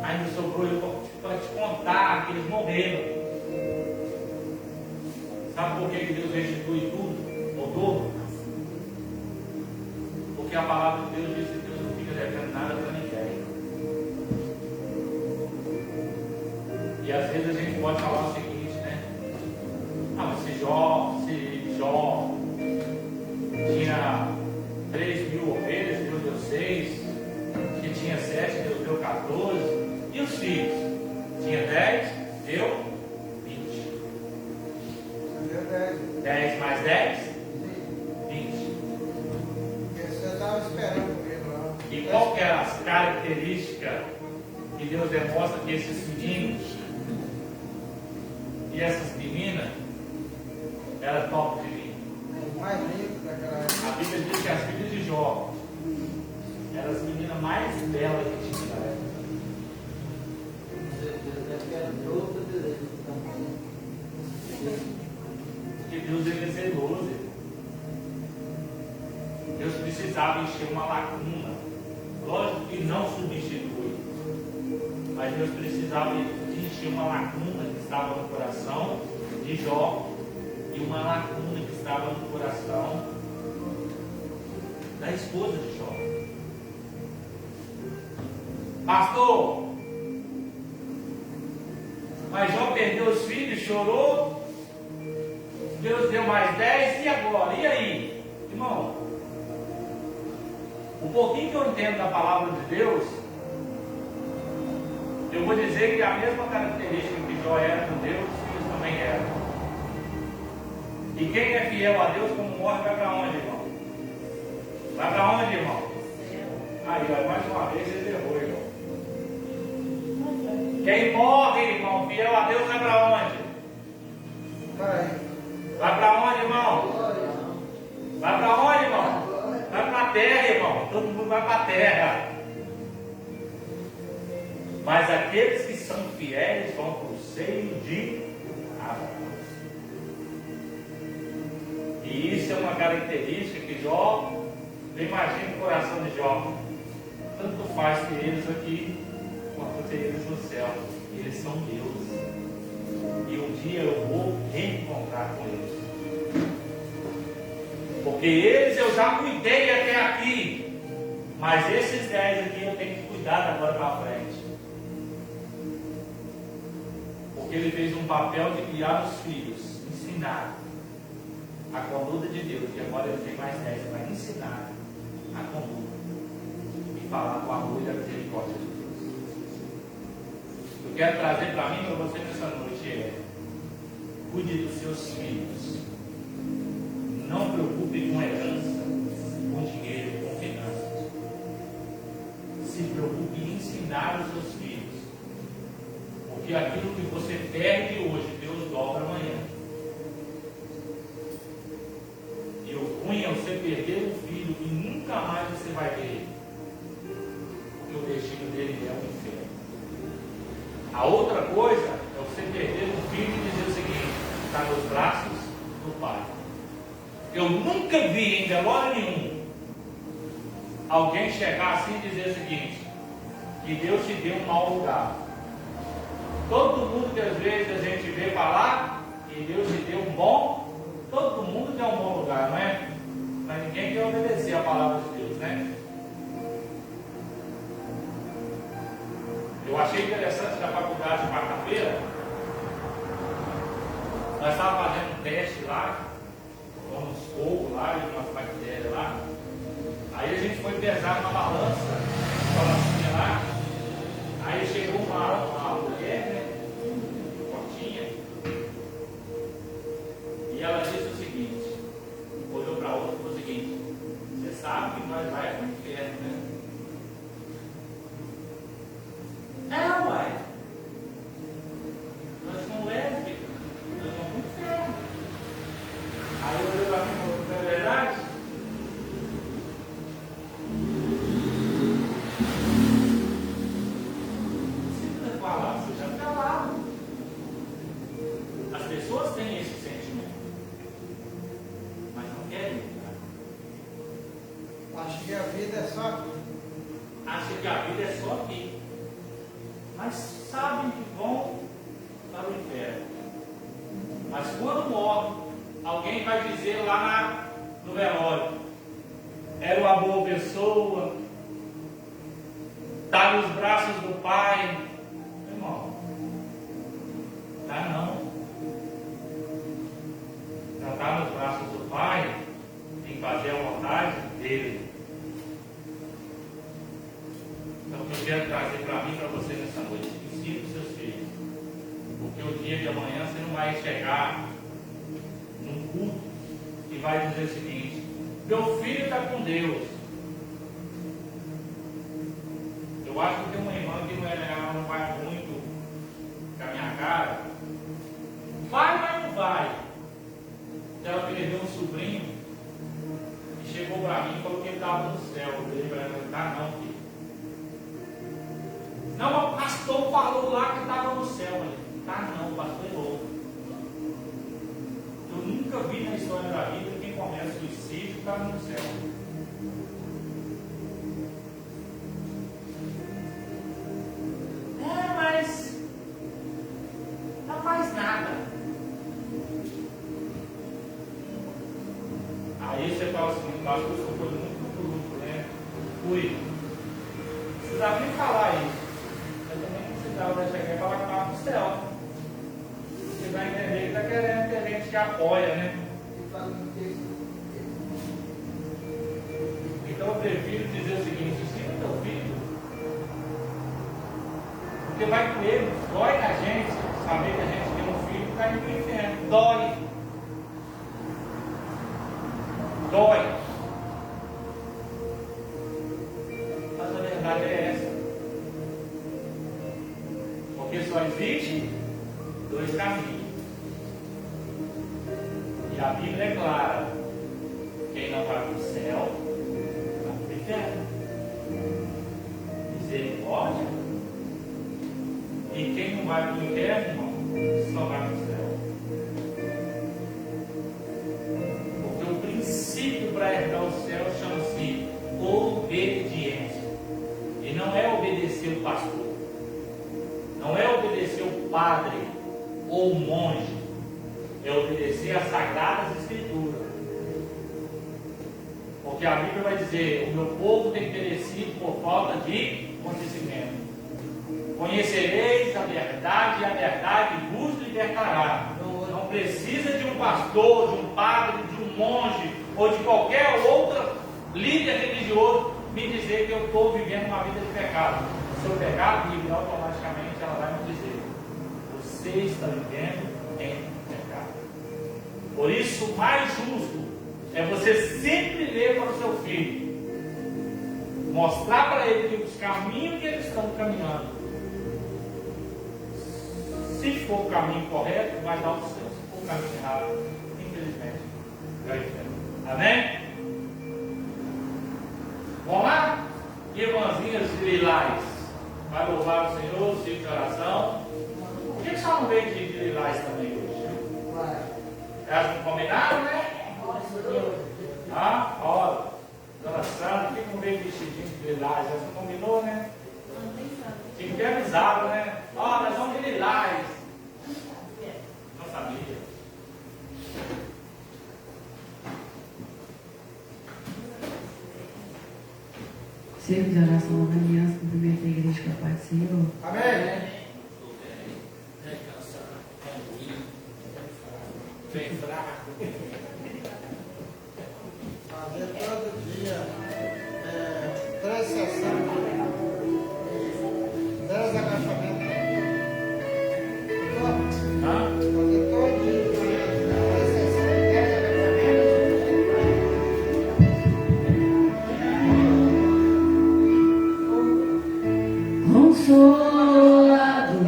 Ainda sobrou eu para te contar que eles morreram. Sabe por que Deus restitui tudo, o dobro? Porque a palavra de Deus diz que Deus não fica devendo nada para ninguém. E às vezes a gente pode falar o seguinte, né? Ah, mas se Jó tinha 3.000 ovelhas, Deus deu 6, que tinha 7, Deus deu 14, e os filhos? Tinha 10, deu 20. Deu 10. 10 mais 10? Sim. 20. Porque você estava esperando ele lá. E qual que é as características que Deus demonstra que esses meninos e essas meninas eram top de mim? O mais lindo daquela época. A Bíblia diz que as filhas de Jó eram as meninas mais belas que tinha na época. Porque Deus ele é zeloso. Deus precisava encher uma lacuna. Lógico que não substitui, mas Deus precisava encher uma lacuna que estava no coração de Jó e uma lacuna que estava no coração da esposa de Jó. Pastor, mas Jó perdeu os filhos, chorou, Deus deu mais 10, e agora? E aí? Irmão, o pouquinho que eu entendo da palavra de Deus, eu vou dizer que a mesma característica que Jó era com Deus, os filhos também eram. E quem é fiel a Deus como morre, vai para onde, irmão? Vai para onde, irmão? Aí, ó, mais uma vez ele errou, irmão. Quem morre, irmão, fiel a Deus, vai para onde? Vai para onde, irmão? Vai para onde, irmão? Vai para a terra, irmão. Todo mundo vai para a terra. Mas aqueles que são fiéis vão para o seio de Abraão. E isso é uma característica que Jó, imagina o coração de Jó. Tanto faz ter eles aqui, quanto ter eles no céu. Eles são Deus. E um dia eu vou reencontrar com eles. Porque eles eu já cuidei até aqui. Mas esses 10 aqui eu tenho que cuidar agora para frente. Porque ele fez um papel de criar os filhos, ensinar a conduta de Deus. E agora ele tem mais 10 para ensinar a conduta e falar do amor e da misericórdia de Deus. Eu quero trazer para mim, para você nessa noite, cuide dos seus filhos. Não preocupe com herança, com dinheiro, com finanças. Se preocupe em ensinar os seus filhos. Porque aquilo que você perde hoje, Deus dobra amanhã. E o ruim é você perder um filho e nunca mais você vai ver ele. Porque o destino dele é o inferno. A outra coisa é você perder um filho e dizer o seguinte: está nos braços do Pai. Eu nunca vi em velório nenhum alguém chegar assim e dizer o seguinte: que Deus te deu um mau lugar. Todo mundo que às vezes a gente vê falar que Deus te deu um bom, todo mundo quer um bom lugar, não é? Mas ninguém quer obedecer a palavra de Deus, né? Eu achei interessante na faculdade de quarta-feira, nós estávamos fazendo um teste lá, com uns fogos lá e umas bactérias lá. Aí a gente foi pesar na balancinha lá. Aí chegou uma mulher, né, fortinha, e ela disse o seguinte, olhou para a outra e falou o seguinte: você sabe que nós vai para o inferno, né? É, uai. Nós somos lésbicas, nós vamos para o inferno. Aí eu olhei para mim e falou: não é verdade? acham que a vida é só aqui, mas sabem que vão para o inferno. Mas quando morre, alguém vai dizer lá no velório: era uma boa pessoa, está nos braços do Pai. Irmão, tá não. Já está nos braços do Pai, tem que fazer a vontade dele. Então, o que eu quero trazer para mim, para você nessa noite: ensine os seus filhos, porque o dia de amanhã você não vai chegar num culto e vai dizer o seguinte: meu filho está com Deus. Eu acho que tem uma irmã que não vai muito com a minha cara. Vai, mas não vai. Ela perdeu um sobrinho e chegou para mim e falou que ele estava no céu. Eu falei para ela: tá não, filho. Não, o pastor falou lá que estava no céu. Eu falei: tá não, o pastor é louco. Eu nunca vi na história da vida quem começa suicídio está no céu. Mas não faz nada. Aí você fala assim: o pastor foi muito bruto, né? Fui. Não precisava nem falar isso. Eu também não precisava chegar e falar que estava no céu. Você vai entender que está querendo ter gente que apoia, né? Então eu prefiro dizer o seguinte: ensina teu filho. Porque vai doer, dói na gente saber que a gente tem um filho que está indo para o inferno. Dói. Dói. Mas a verdade é essa. Porque só existe dois caminhos. E a Bíblia é clara: quem não vai para o céu, vai para o inferno. Misericórdia. E quem não vai para o inferno, irmão, só vai para o céu. Porque o princípio para herdar o céu chama-se obediência. E não é obedecer o pastor, não é obedecer o padre ou o monge, é obedecer às Sagradas Escrituras. Porque a Bíblia vai dizer: o meu povo tem perecido por falta de conhecimento. Conhecereis a verdade e a verdade vos libertará. Não precisa de um pastor, de um padre, de um monge ou de qualquer outro líder religioso me dizer que eu estou vivendo uma vida de pecado. O seu pecado livre, automaticamente ela vai me dizer: você está vivendo em pecado. Por isso, o mais justo é você sempre ler para o seu filho, mostrar para ele que os caminhos que eles estão caminhando, se for o caminho correto, vai dar o céu. Se for o caminho errado, infelizmente, vai inferno. Amém? Vamos lá? Irmãzinhas lilás, vai louvar o Senhor, ciclo de oração. Por que só não veio de lilás também hoje? Elas não combinaram, né? Ah, ó, Dona Sandra, por que não veio vestidinho de lilás? Elas não combinou, né? Tinha que ter avisado, né? Ó, nós vamos de lilás. Não sabia. Ciclo de oração da aliança, cumprimento a igreja com a paz do Senhor. Amém. Bem fraco. Fazer todo dia 3 sessões, 10 agachamentos. Fazer todo dia 3 sessões, 10 agachamentos. Consolador,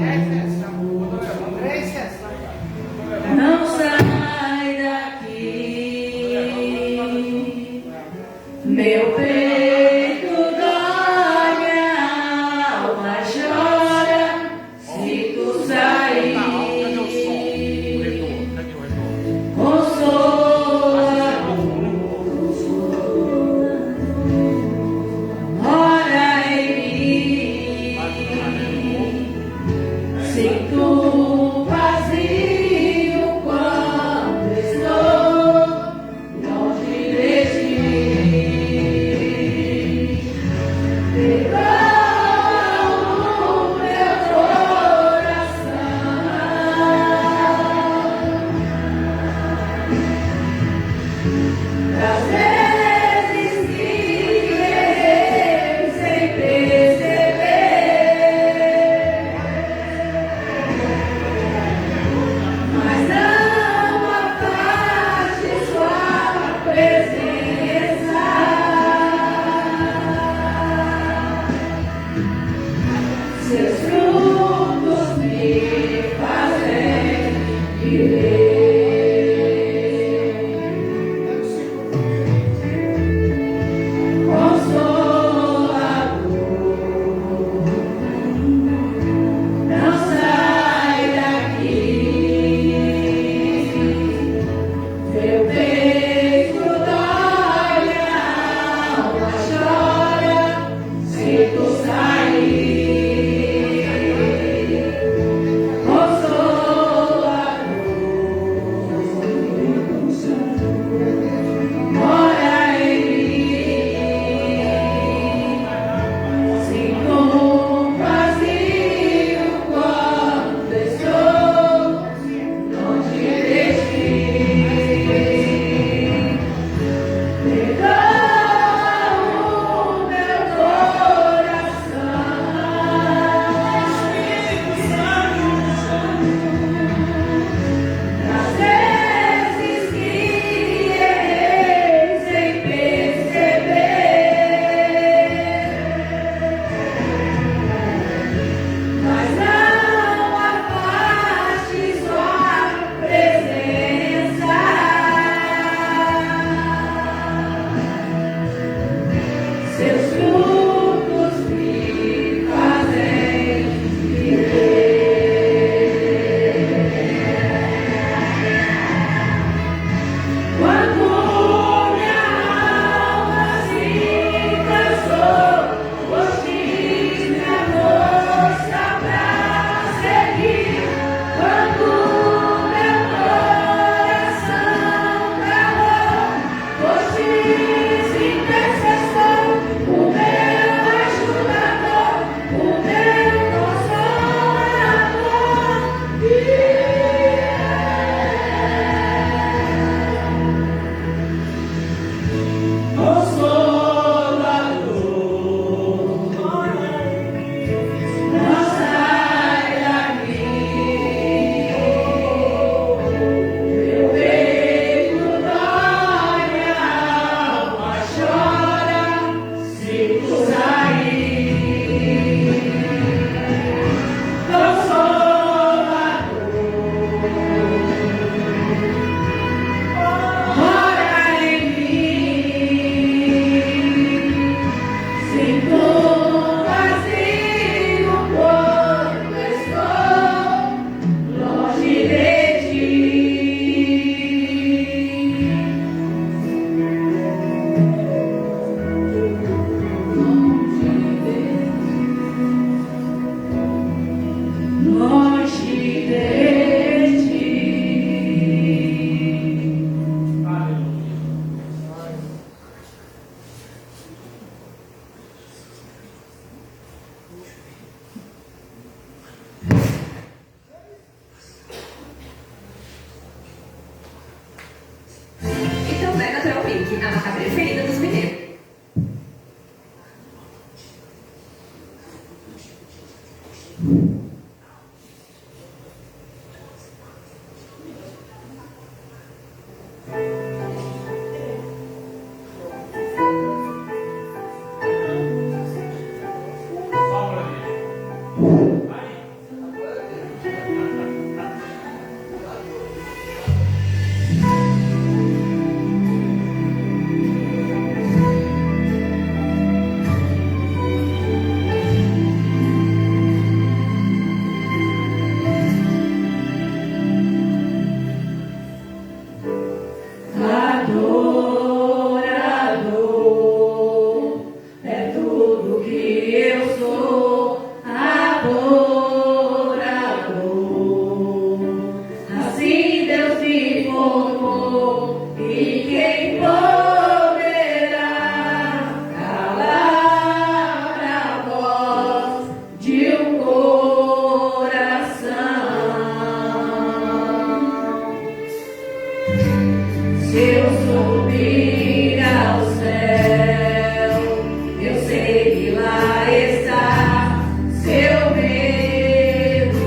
3 sessões. não sai daqui, meu peito dói, minha alma chora, se tu sair. Consolador, Então é naturalmente a marca preferida dos mineiros. Só pra mim. Aí. Adorador é tudo que eu sou. Adorador, assim Deus me formou, e quem poderá calar a voz de um coração? Se eu subir ao céu, eu sei que lá está. Se eu mergulhar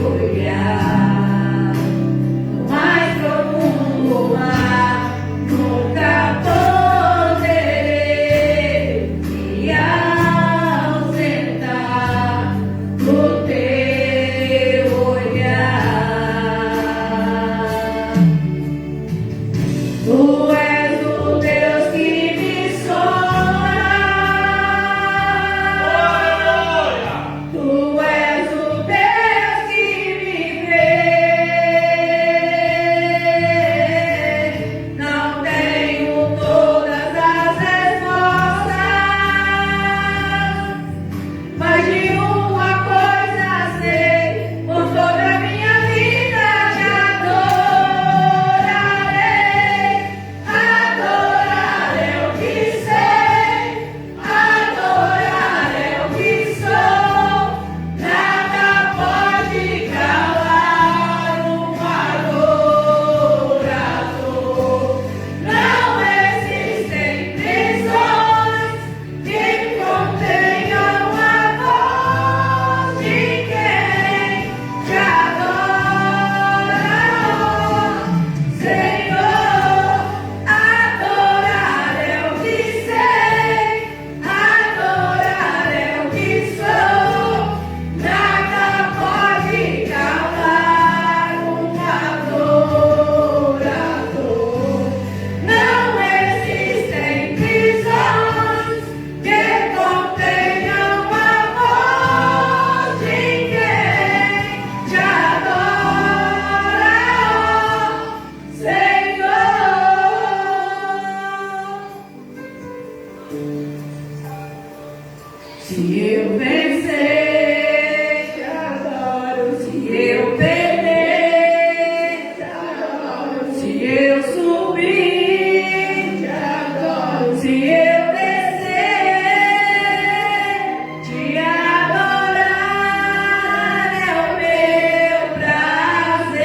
no mais profundo mar, nunca poderei me ausentar do teu olhar. Tu és o Deus que me sonha. Aleluia! Tu és o Deus que me vê. Não tenho todas as respostas, mas de uma coisa sei: por toda a minha vida te adorarei. Adorar é o que sei, adorar é o que sou. Nada pode calar um adorador. Não existem prisões que contenham a voz de quem te adora, Senhor. Adorar é o que sei, adorar é o que sou. Nada pode calar um adorador. Não existem prisões que contenham a voz de quem te adora, Senhor. Se eu vencer, te adoro. Se eu perder, te adoro. Se eu subir, te adoro. Se eu descer, te adorar é o meu prazer.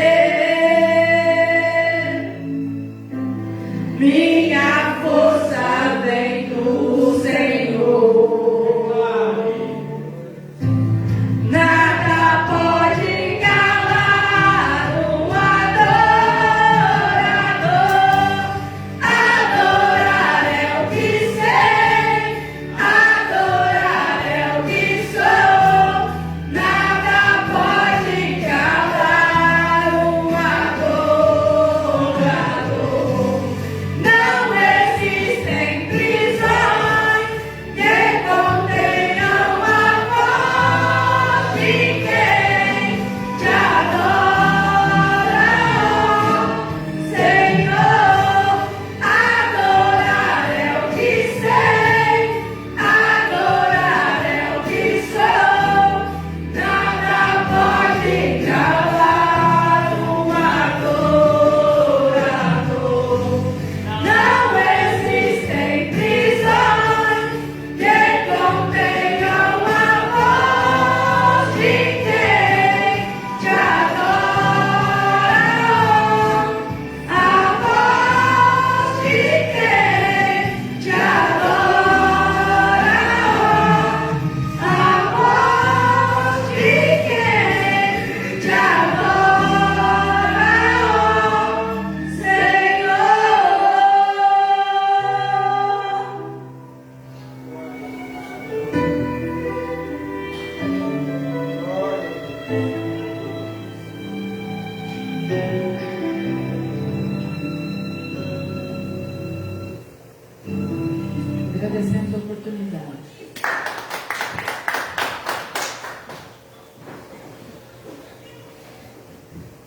Minha força vem do Senhor.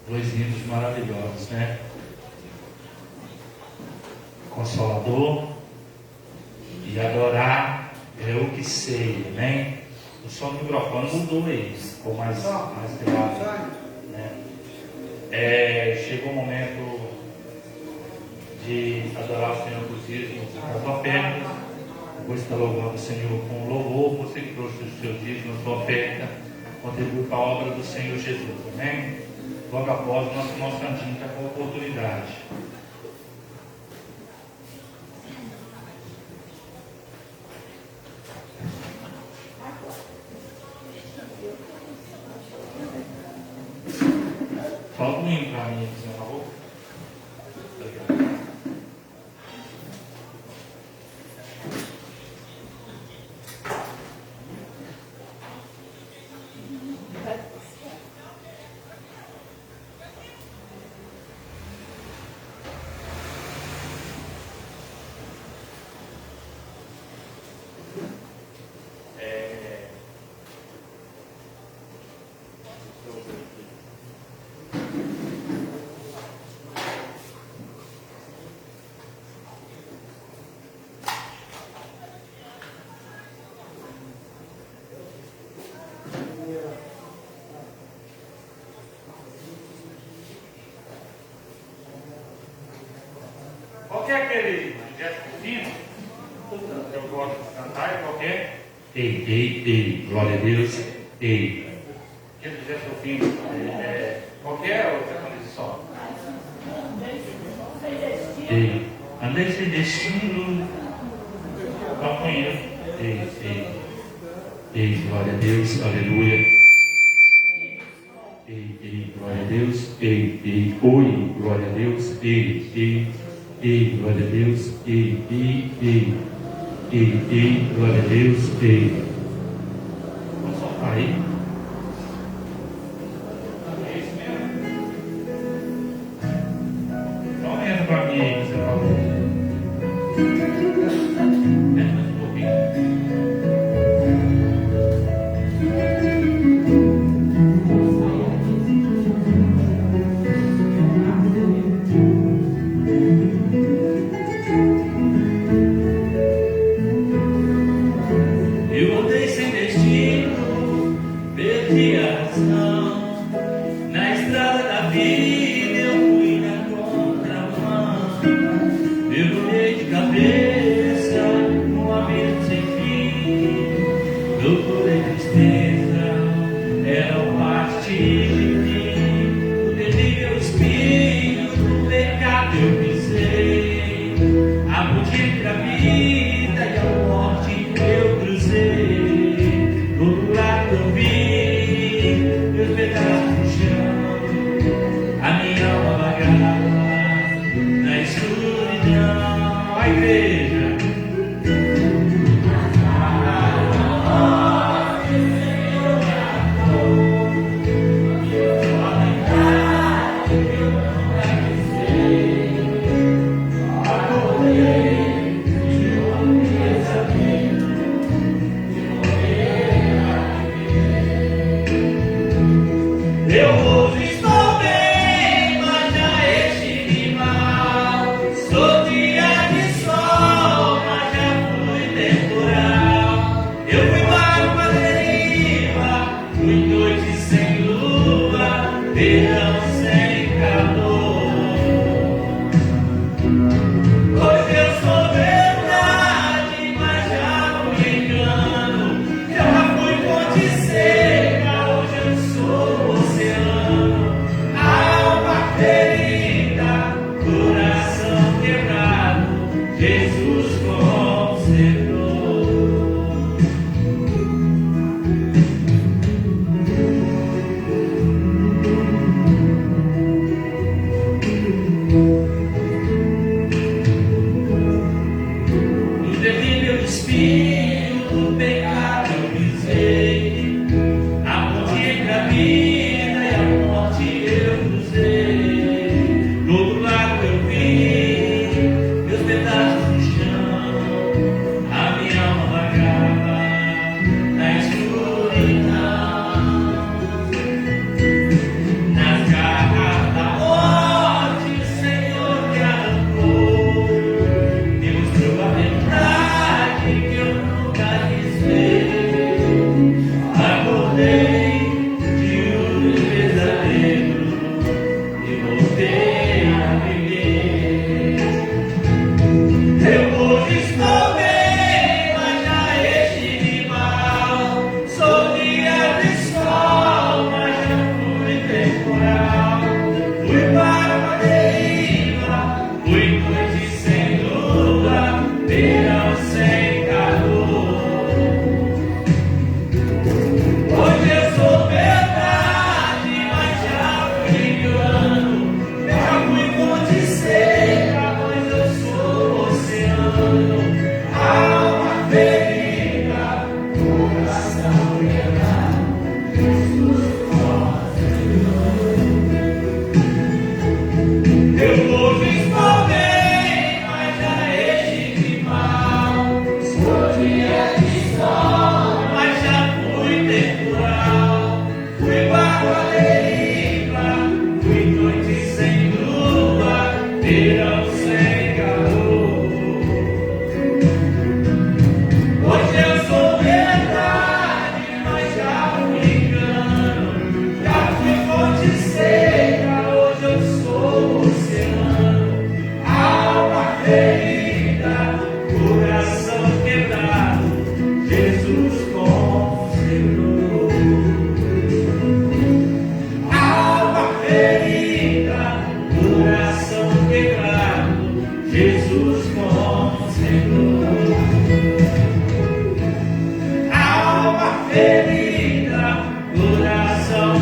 Dois hinos maravilhosos, né? Consolador e adorar é o que sei, né? O som do microfone mudou aí, ficou mais grave, né? Chegou o momento de adorar o Senhor dos dízimos das ofertas. Depois está louvando o Senhor com louvor. Você que trouxe o seu dízimo, a sua oferta, contribui para a obra do Senhor Jesus, amém? Logo após, nosso cantinho está com oportunidade. Solta um hino para mim, por favor. Obrigado. Qual que é aquele gesto fino que eu gosto de cantar? E qual que é? Ei, ei, ei, glória a Deus, ei. Aquele gesto fino, qual que é outra condição? Ei, andei sem destino, não conheço. Ei, ei, ei, glória a Deus, aleluia. Ei, glória a Deus, ei, oi, glória a Deus, ei, glória a Deus, ei, glória a Deus, ei. Vamos soltar aí. É isso mesmo? Dá uma olhada para mim aí, por favor. Desce mais um pouquinho. Eu andei sem destino,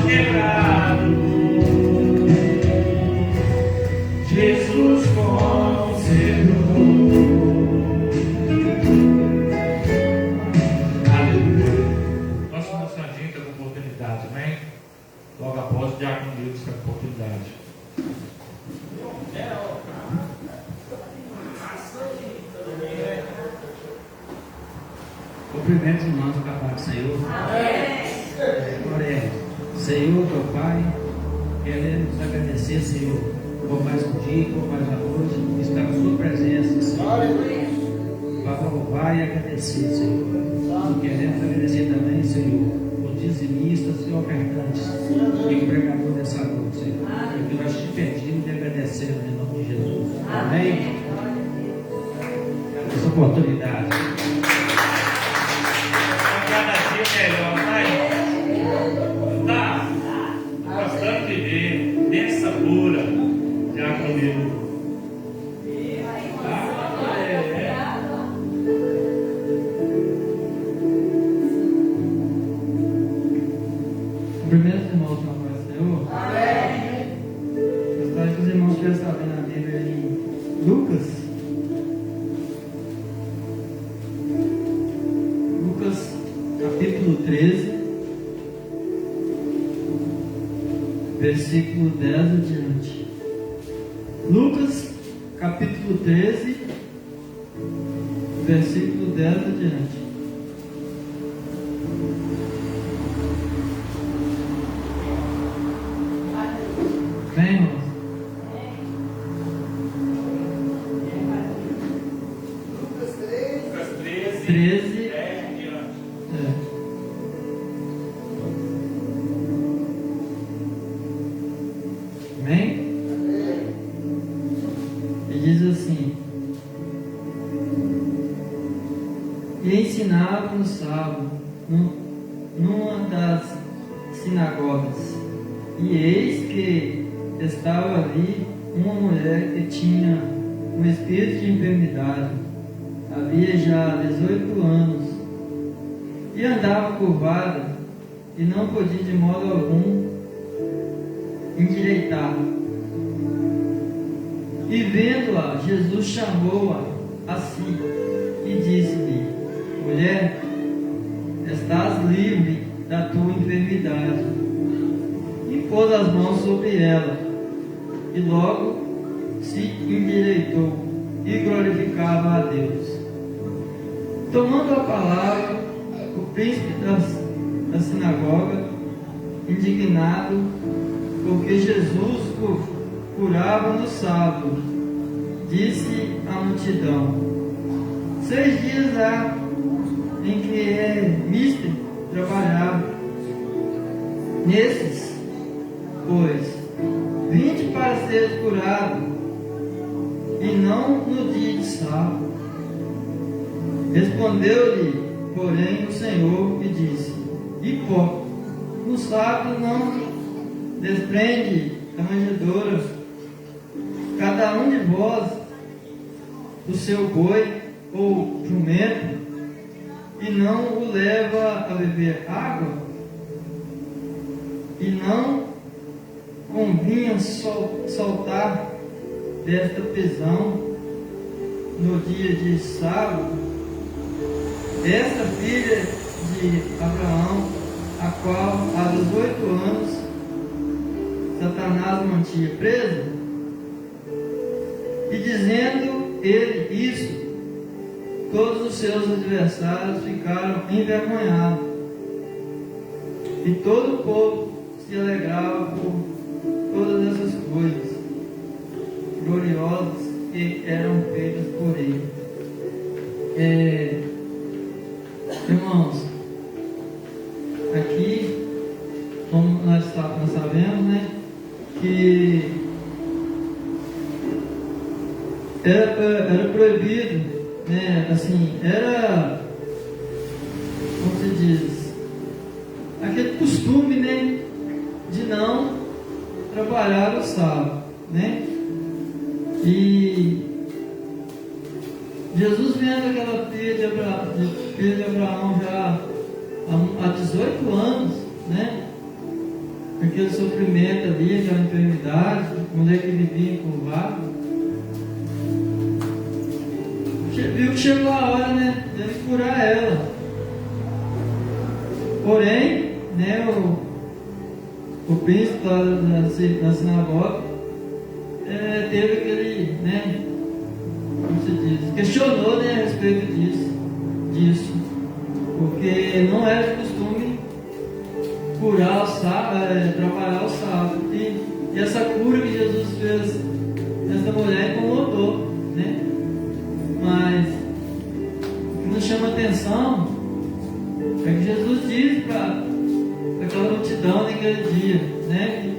quebrado, Jesus conservou. Aleluia. Nossa moçadinha tem uma oportunidade, amém? Logo após o diácono Nilton tem a oportunidade. Cumprimento os irmãos com a paz do Senhor. Oremos. Senhor, teu Pai, queremos agradecer, Senhor, por mais um dia, por mais uma noite, estar na sua presença, Senhor. Para louvar e agradecer, Senhor. E queremos agradecer também, Senhor, os dizimistas e ofertantes e o pregador dessa noite, Senhor. Porque nós te pedimos e agradecemos em nome de Jesus. Amém? Essa oportunidade. Cada dia melhor, tá? Gostando de ver bênção pura, diácono Nilton. Cumprimento os irmãos com a paz do Senhor. Gostaria que os irmãos estivessem abrindo a Bíblia em Lucas. Lucas, capítulo 13, versículo 10 adiante. Lucas, capítulo 13, versículo 10 adiante. Vem, irmãos. Lucas 3. Lucas 13, 13. 10 em diante. Amém? E diz assim: E ensinava no sábado, numa das sinagogas. E eis que estava ali uma mulher que tinha um espírito de enfermidade, havia já 18 anos, e andava curvada, e não podia de modo algum endireitar. E vendo-a, Jesus chamou-a a si e disse-lhe: Mulher, estás livre da tua enfermidade. E pôs as mãos sobre ela, e logo se endireitou e glorificava a Deus. Tomando a palavra, o príncipe da sinagoga, indignado, porque Jesus curava no sábado, disse à multidão: 6 dias há em que é mister trabalhar. Nesses, pois, 20 para ser curado, e não no dia de sábado. Respondeu-lhe, porém, o Senhor e disse: Hipócrita, no sábado não desprende a manjedoura, cada um de vós, o seu boi ou jumento, e não o leva a beber água? E não convinha soltar desta prisão no dia de sábado esta filha de Abraão, a qual há 18 anos Satanás mantinha presa? E dizendo ele isso, todos os seus adversários ficaram envergonhados, e todo o povo se alegrava por todas essas coisas gloriosas que eram feitas por ele. Irmãos, aqui, como nós sabemos, né, que era proibido, né, assim, era, como se diz, aquele costume, né, de não trabalhar no sábado, né? E Jesus vendo aquela filha de Abraão já há 18 anos, né? aquele sofrimento ali, aquela enfermidade, mulher que vivia encurvada. Viu que chegou a hora, né, de ele curar ela. Porém, né, o príncipe lá da sinagoga teve aquele, né, como se diz, questionou, né, a respeito disso, porque não era de costume curar o sábado, trabalhar o sábado. E essa cura que Jesus fez nessa mulher incomodou, né? Mas o que nos chama a atenção é que Jesus diz para aquela multidão naquele dia, né?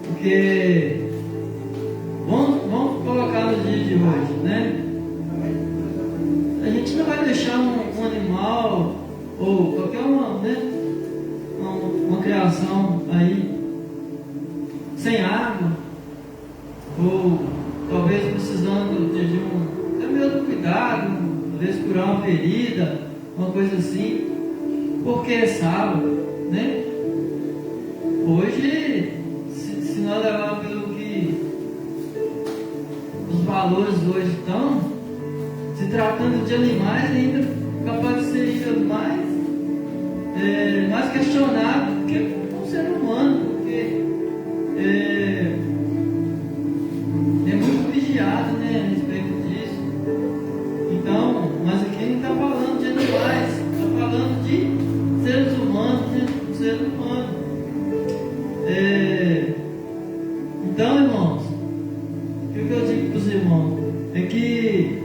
Porque vamos colocar no dia de hoje, né? A gente não vai deixar um animal ou qualquer uma criação aí sem água, ou talvez precisando de até mesmo cuidado, às vezes curar uma ferida, uma coisa assim, porque é sábado, né? Hoje, se nós levarmos pelo que os valores hoje estão, se tratando de animais, ainda capaz de ser ainda mais questionado do que um ser humano, porque é muito vigiado, né, a respeito disso. Então, mas aqui não está falando de animais, está falando de seres humanos, né, seres humanos. Então, irmãos, o que eu digo para os irmãos é que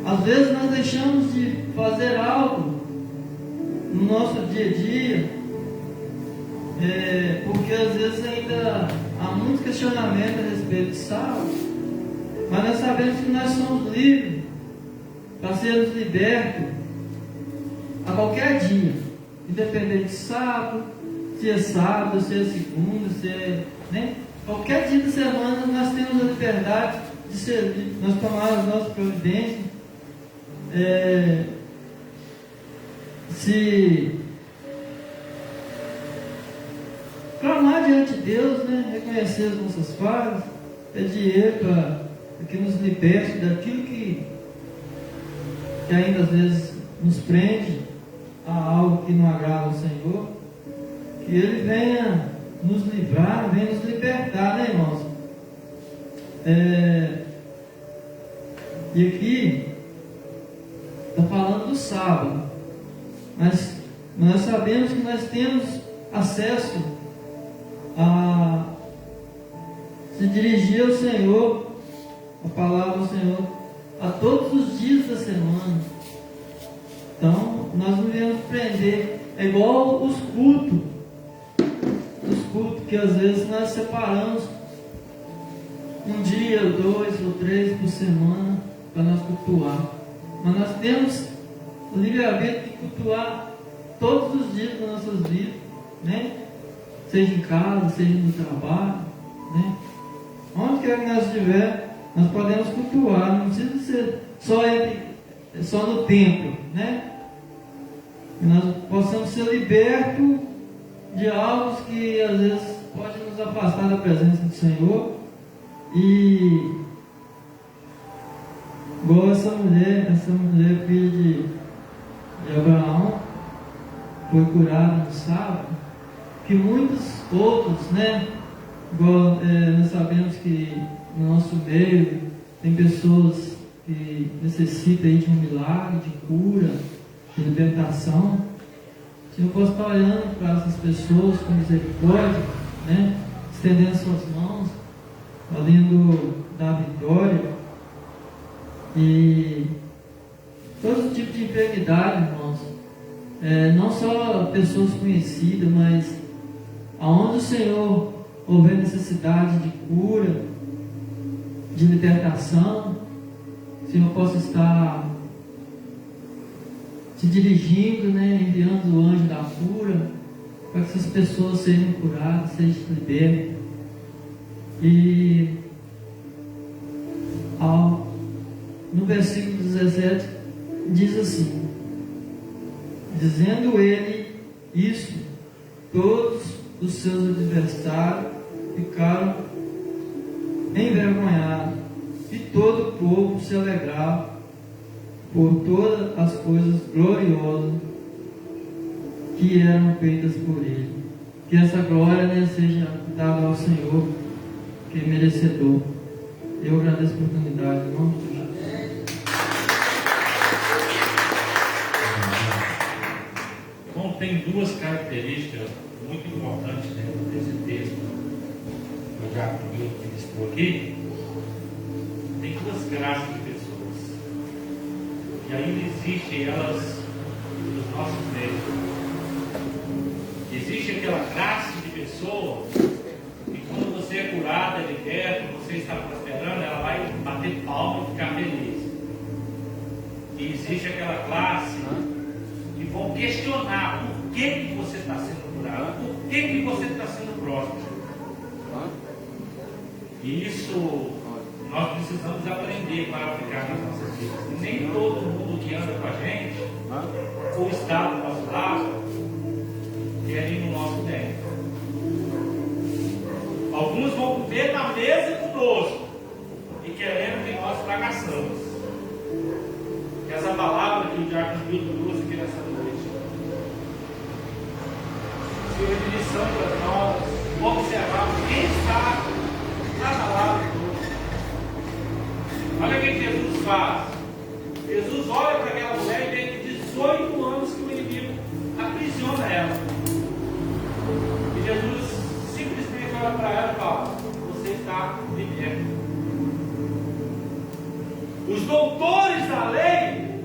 às vezes nós deixamos de fazer algo no nosso dia a dia, porque às vezes ainda há muitos questionamentos a respeito de sábado, mas nós sabemos que nós somos livres para sermos libertos a qualquer dia, independente de sábado, se é sábado, se é segunda, se é, né? Qualquer dia da semana nós temos a liberdade de ser livres, nós tomarmos as nossas providências. Se clamar diante de Deus, né? Reconhecer as nossas falhas, pedir Ele para que nos liberte daquilo que ainda às vezes nos prende a algo que não agrada ao Senhor, que Ele venha nos livrar, venha nos libertar, né, irmãos? E aqui está falando do sábado, mas nós sabemos que nós temos acesso a se dirigir ao Senhor, a palavra do Senhor, a todos os dias da semana. Então, nós não devemos prender, é igual os cultos que às vezes nós separamos um dia, 2 ou 3 por semana para nós cultuar. Mas nós temos o livre-arbítrio de cultuar todos os dias das nossas vidas, né? Seja em casa, seja no trabalho, né? Onde quer que nós estivermos, nós podemos cultuar, não precisa ser só no templo, né? Que nós possamos ser libertos de algo que às vezes pode nos afastar da presença do Senhor. E igual essa mulher filha de Abraão, foi curada no sábado, que muitos outros, né? Igual nós sabemos que no nosso meio tem pessoas que necessitam aí de um milagre, de cura, de libertação. Se eu posso estar olhando para essas pessoas com misericórdia, né? Estendendo suas mãos, valendo da vitória. E todo tipo de enfermidade, irmãos, não só pessoas conhecidas, mas aonde o Senhor houver necessidade de cura, de libertação, o Senhor possa estar se dirigindo, né, enviando o anjo da cura, para que essas pessoas sejam curadas, sejam libertas. E no versículo 17 diz assim: dizendo ele isso, todos os seus adversários ficaram envergonhados, e todo o povo se alegrava por todas as coisas gloriosas que eram feitas por ele. Que essa glória, né, seja dada ao Senhor, que é merecedor. Eu agradeço a oportunidade, em nome de Jesus. Bom, tem duas características muito importantes dentro desse texto que o Jacob ministrou aqui. Tem duas classes de pessoas, e ainda existem elas nos nossos meios. Existe aquela classe de pessoas que, quando você é curado, é liberto, você está prosperando, ela vai bater palma e ficar feliz. E existe aquela classe que vão questionar por que você está sendo curado, por que você está sendo próspero. E isso nós precisamos aprender para aplicar nas nossas vidas. Nem todo mundo que anda com a gente, ou está do nosso lado, quer ir no nosso tempo. Alguns vão comer na mesa conosco e querendo que nós fracassamos. Essa palavra que o Diácono Milton trouxe aqui nessa noite seja de lição para nós observarmos quem está na palavra de Deus. Olha o que Jesus faz. Jesus olha para aquela mulher e tem 18 anos que o inimigo aprisiona ela. E Jesus simplesmente olha para ela e fala: você está liberto. Os doutores da lei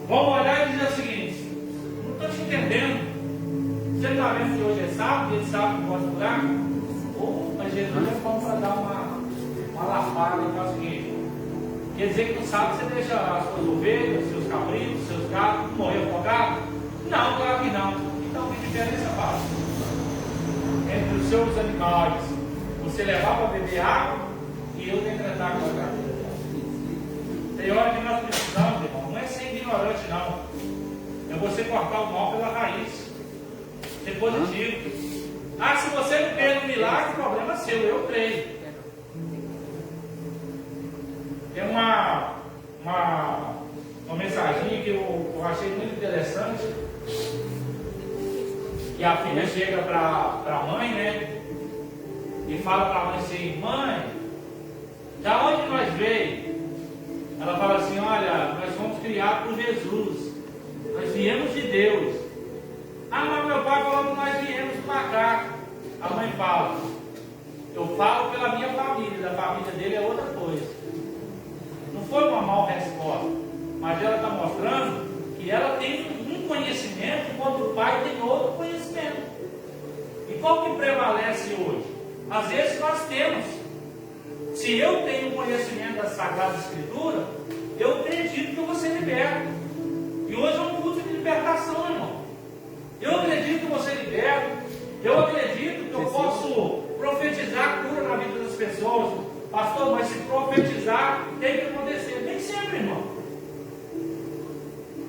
vão olhar e dizer o seguinte: não estou te entendendo. Você está vendo que hoje é sábado e ele sabe que pode curar? Mas Jesus é bom para dar uma lapada e falar o seguinte: quer dizer que no sábado você deixa as suas ovelhas, seus cabritos, seus gatos morrer afogados? Não, claro que não. Então que diferença faz entre os seus animais você levar para beber água e eu decretar com a cadeira? Tem hora que nós precisamos, irmão, não é ser ignorante não, é você cortar o mal pela raiz, ser positivo. Se você não crê no milagre, o problema é seu, eu creio. Tem uma mensaginha que eu achei muito interessante, que a filha chega para a mãe, né, e fala para a mãe assim: mãe, da onde nós veio? Ela fala assim: olha, nós fomos criados por Jesus, nós viemos de Deus. Mas meu pai falou que nós viemos para cá. A mãe fala: eu falo pela minha família, da família dele é outra coisa. Não foi uma mal resposta, mas ela está mostrando que ela tem um conhecimento enquanto o pai tem outro conhecimento. E qual que prevalece hoje? Às vezes nós temos. Se eu tenho conhecimento da Sagrada Escritura, eu acredito que eu vou ser liberto. E hoje é um culto de libertação, irmão. Eu acredito que eu vou ser liberto. Eu acredito que eu posso profetizar cura na vida das pessoas. Pastor, mas se profetizar, tem que acontecer. Nem sempre, irmão.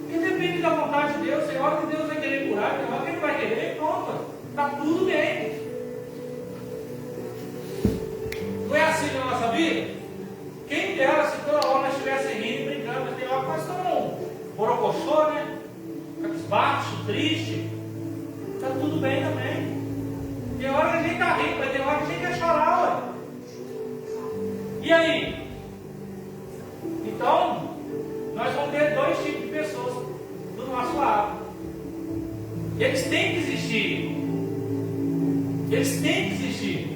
Porque depende da vontade de Deus. Tem hora que Deus vai querer curar, tem hora que Ele vai querer e pronto. Está tudo bem. Não é assim na nossa vida? Quem dera se toda hora nós estivéssemos rindo e brincando, mas tem hora que nós estamos borocochô, né? Cabisbaixo, triste. Está tudo bem também. Tem hora que a gente está rindo, mas tem hora que a gente quer chorar, ué. E aí? Então, nós vamos ter dois tipos de pessoas do nosso lado. Eles têm que existir. Eles têm que existir.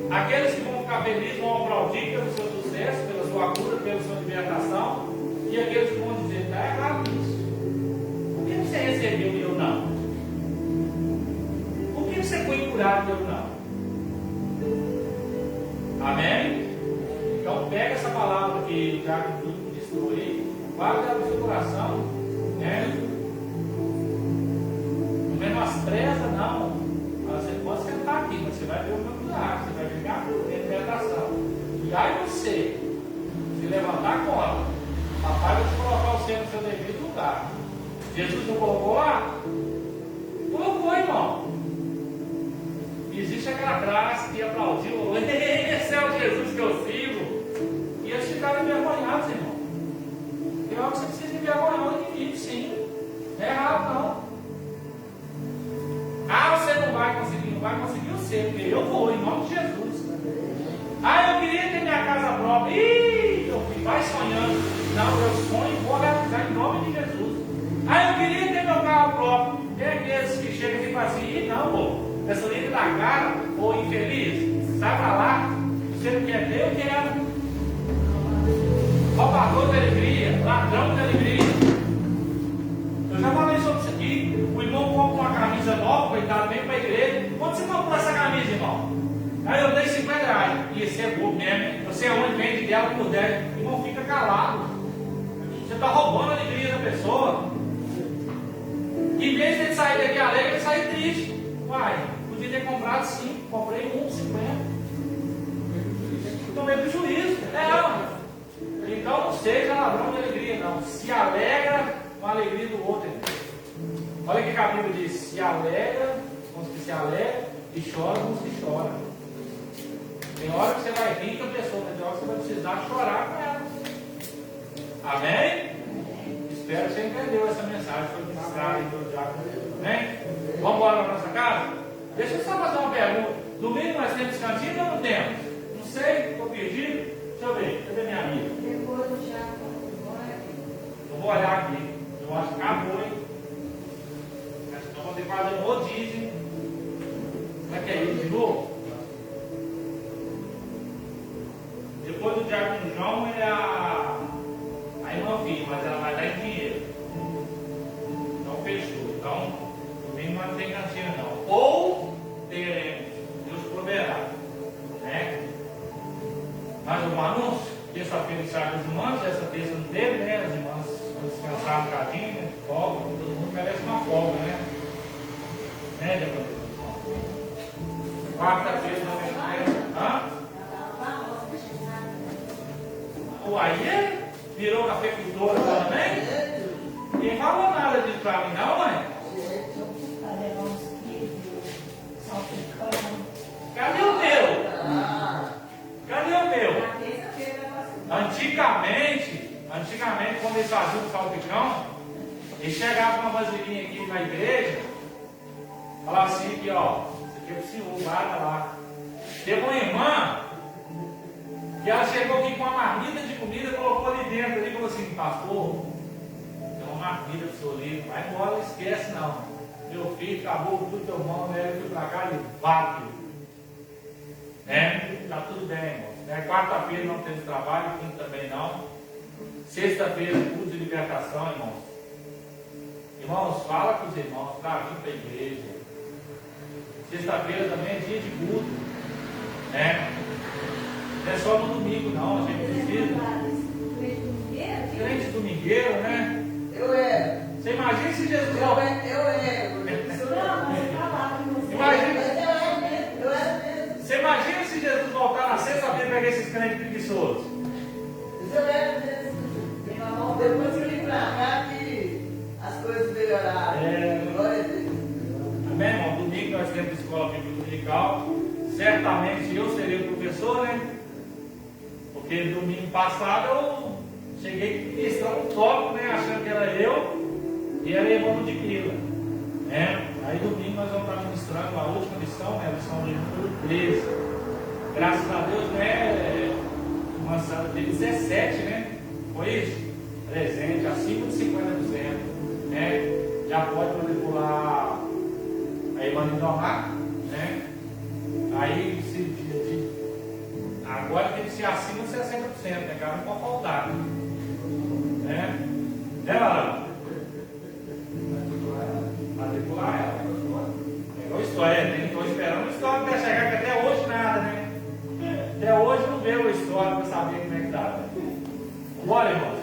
Aqueles que vão ficar felizes, vão aplaudir pelo seu sucesso, pela sua cura, pela sua libertação. E aqueles que vão dizer: está errado isso. Por que você recebeu e eu não? Por que você foi curado e eu não? Amém? Então pega essa palavra que o Diácono ministrou aí, guarda no seu coração, né? Não menospreza, não. Você pode sentar aqui, mas você vai ver o meu milagre, você vai ver a libertação. E aí você se levantar agora, papai vai te colocar você no seu devido lugar. Jesus não colocou lá? Colocou. irmão. Existe aquela classe que aplaudiu, esse é o Jesus que eu sigo. E eles ficaram envergonhados, irmão. Eu acho que você precisa envergonhar o inimigo, sim. Não é errado, não. Ah, você não vai conseguir o seu, porque eu vou, em nome de Jesus. Ah, eu queria ter minha casa própria. Ih, meu filho, vai sonhando. Não, eu sonho e vou realizar em nome de Jesus. Ah, eu queria ter meu carro próprio. Tem aqueles que chegam aqui e falam assim, ih, não, pô, essa linha da cara, ô infeliz, sai pra lá. Você não quer ter, eu quero. Roubador de alegria, ladrão de alegria. Eu já falei sobre isso aqui. O irmão compra uma camisa nova, coitado, vem para a igreja. Quanto você comprou essa camisa, irmão? Aí eu dei R$50. E esse é bobo mesmo. Você é onde vende dela por 10. Irmão, fica calado. Você está roubando a alegria da pessoa. Em vez de ele sair daqui alegre, ele sai triste. Uai, podia ter comprado 5. Comprei um, 50. Tomei prejuízo. Então não seja ladrão de alegria, não. Se alegra com a alegria do outro, irmão. Olha o que a Bíblia diz: se alegra com os que se alegram e chora com os que choram. Tem hora que você vai rir com a pessoa, tem hora que você vai precisar chorar com ela. Amém? Espero que você entendeu essa mensagem. Foi ministrada aí pelo diácono. Amém? Vamos embora para nossa casa? Deixa eu só fazer uma pergunta. Domingo nós temos cantina ou não temos? Não sei, estou perdido. Deixa eu ver, cadê minha amiga? Eu vou olhar aqui. Eu acho que acabou, hein? Acho que nós vamos ter que fazer um rodízio. Como é que é isso de novo? Depois do diácono João é a irmã filha, mas ela vai dar em dinheiro. Então fechou. Então, domingo não tem cantina não. Ou teremos, Deus proverá. Né? Mas um anúncio, terça-feira sai dos irmãos, essa terça não teve, né? As irmãs vão descansar um bocadinho, né? Folga, todo mundo merece uma folga, né? Né, depois? Quarta-feira também tem. Hã? O aí virou cafeicultora também? Ninguém falou nada disso pra mim, não, mãe? Cadê o meu? Cadê o meu? Antigamente, quando eles faziam o salpicão, eles chegavam com uma vasilhinha aqui na igreja, falavam assim, aqui, ó, isso aqui é pro senhor, guarda lá. Teve uma irmã que ela chegou aqui com uma marmita de comida, colocou ali dentro e falou assim, pastor, tem uma marmita pro senhor ali, vai embora, não esquece não. Meu filho, acabou tudo teu mão, né? Eu fui pra cá e bate. Né? Tá tudo bem, irmão. Né? Quarta-feira não temos trabalho, quinta também não. Sexta-feira, curso de libertação, irmãos. Irmãos, fala com os irmãos para vir para a igreja. Sexta-feira também é dia de culto. Né? Não é só no domingo, não. A gente precisa. Crente domingueiro, né? Eu era. Você imagina se Jesus. Eu era. Você imagina se Jesus voltar na sexta-feira e pegar esses crentes preguiçosos? Depois que eu vim pra cá que as coisas melhoraram. Glória a Deus. Amém, irmão? Domingo nós temos escola bíblica dominical. Certamente eu serei o professor, né? Porque domingo passado eu cheguei ministrando um tópico, né? Achando que era eu e era irmão de Quila. Né? Aí domingo nós vamos estar ministrando a última lição, né? A lição de número 13. Graças a Deus, né? Uma sala de 17, né? Foi isso? Presente, acima de 50%. Né? Já pode manipular a irmã Lindomar, né? Aí, agora tem que ser acima de 60%, né? Cara, não pode faltar. Né? Né, Larão? Matricular ela. Pegou história, estou esperando a história para chegar, que até hoje nada, né? Até hoje não veio a história para saber como é que tá. Bora, irmão.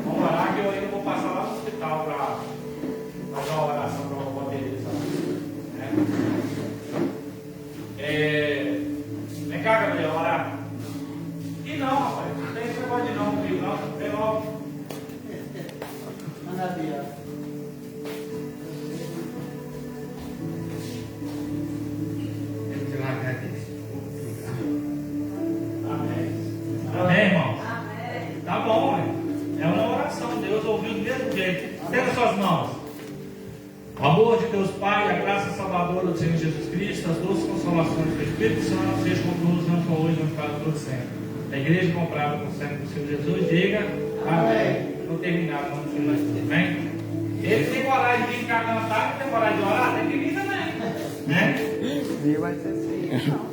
Vamos orar que eu ainda vou passar lá no hospital para fazer uma oração para uma bateria. Né? Vem cá, Gabriel, orar. E não, rapaz, não tem esse negócio de não comigo, não. Vem logo. irmãos. O amor de Deus Pai, a graça salvadora do Senhor Jesus Cristo, as doces consolações do Espírito Santo, seja com todos, não só hoje, mas para todos sempre. A igreja comprada com o sangue do Senhor Jesus, diga amém. Não terminado, não terminado. Amém? Ele tem coragem de vir cá cantar, tem coragem de orar, tem que vir também. Né? Vai ser assim.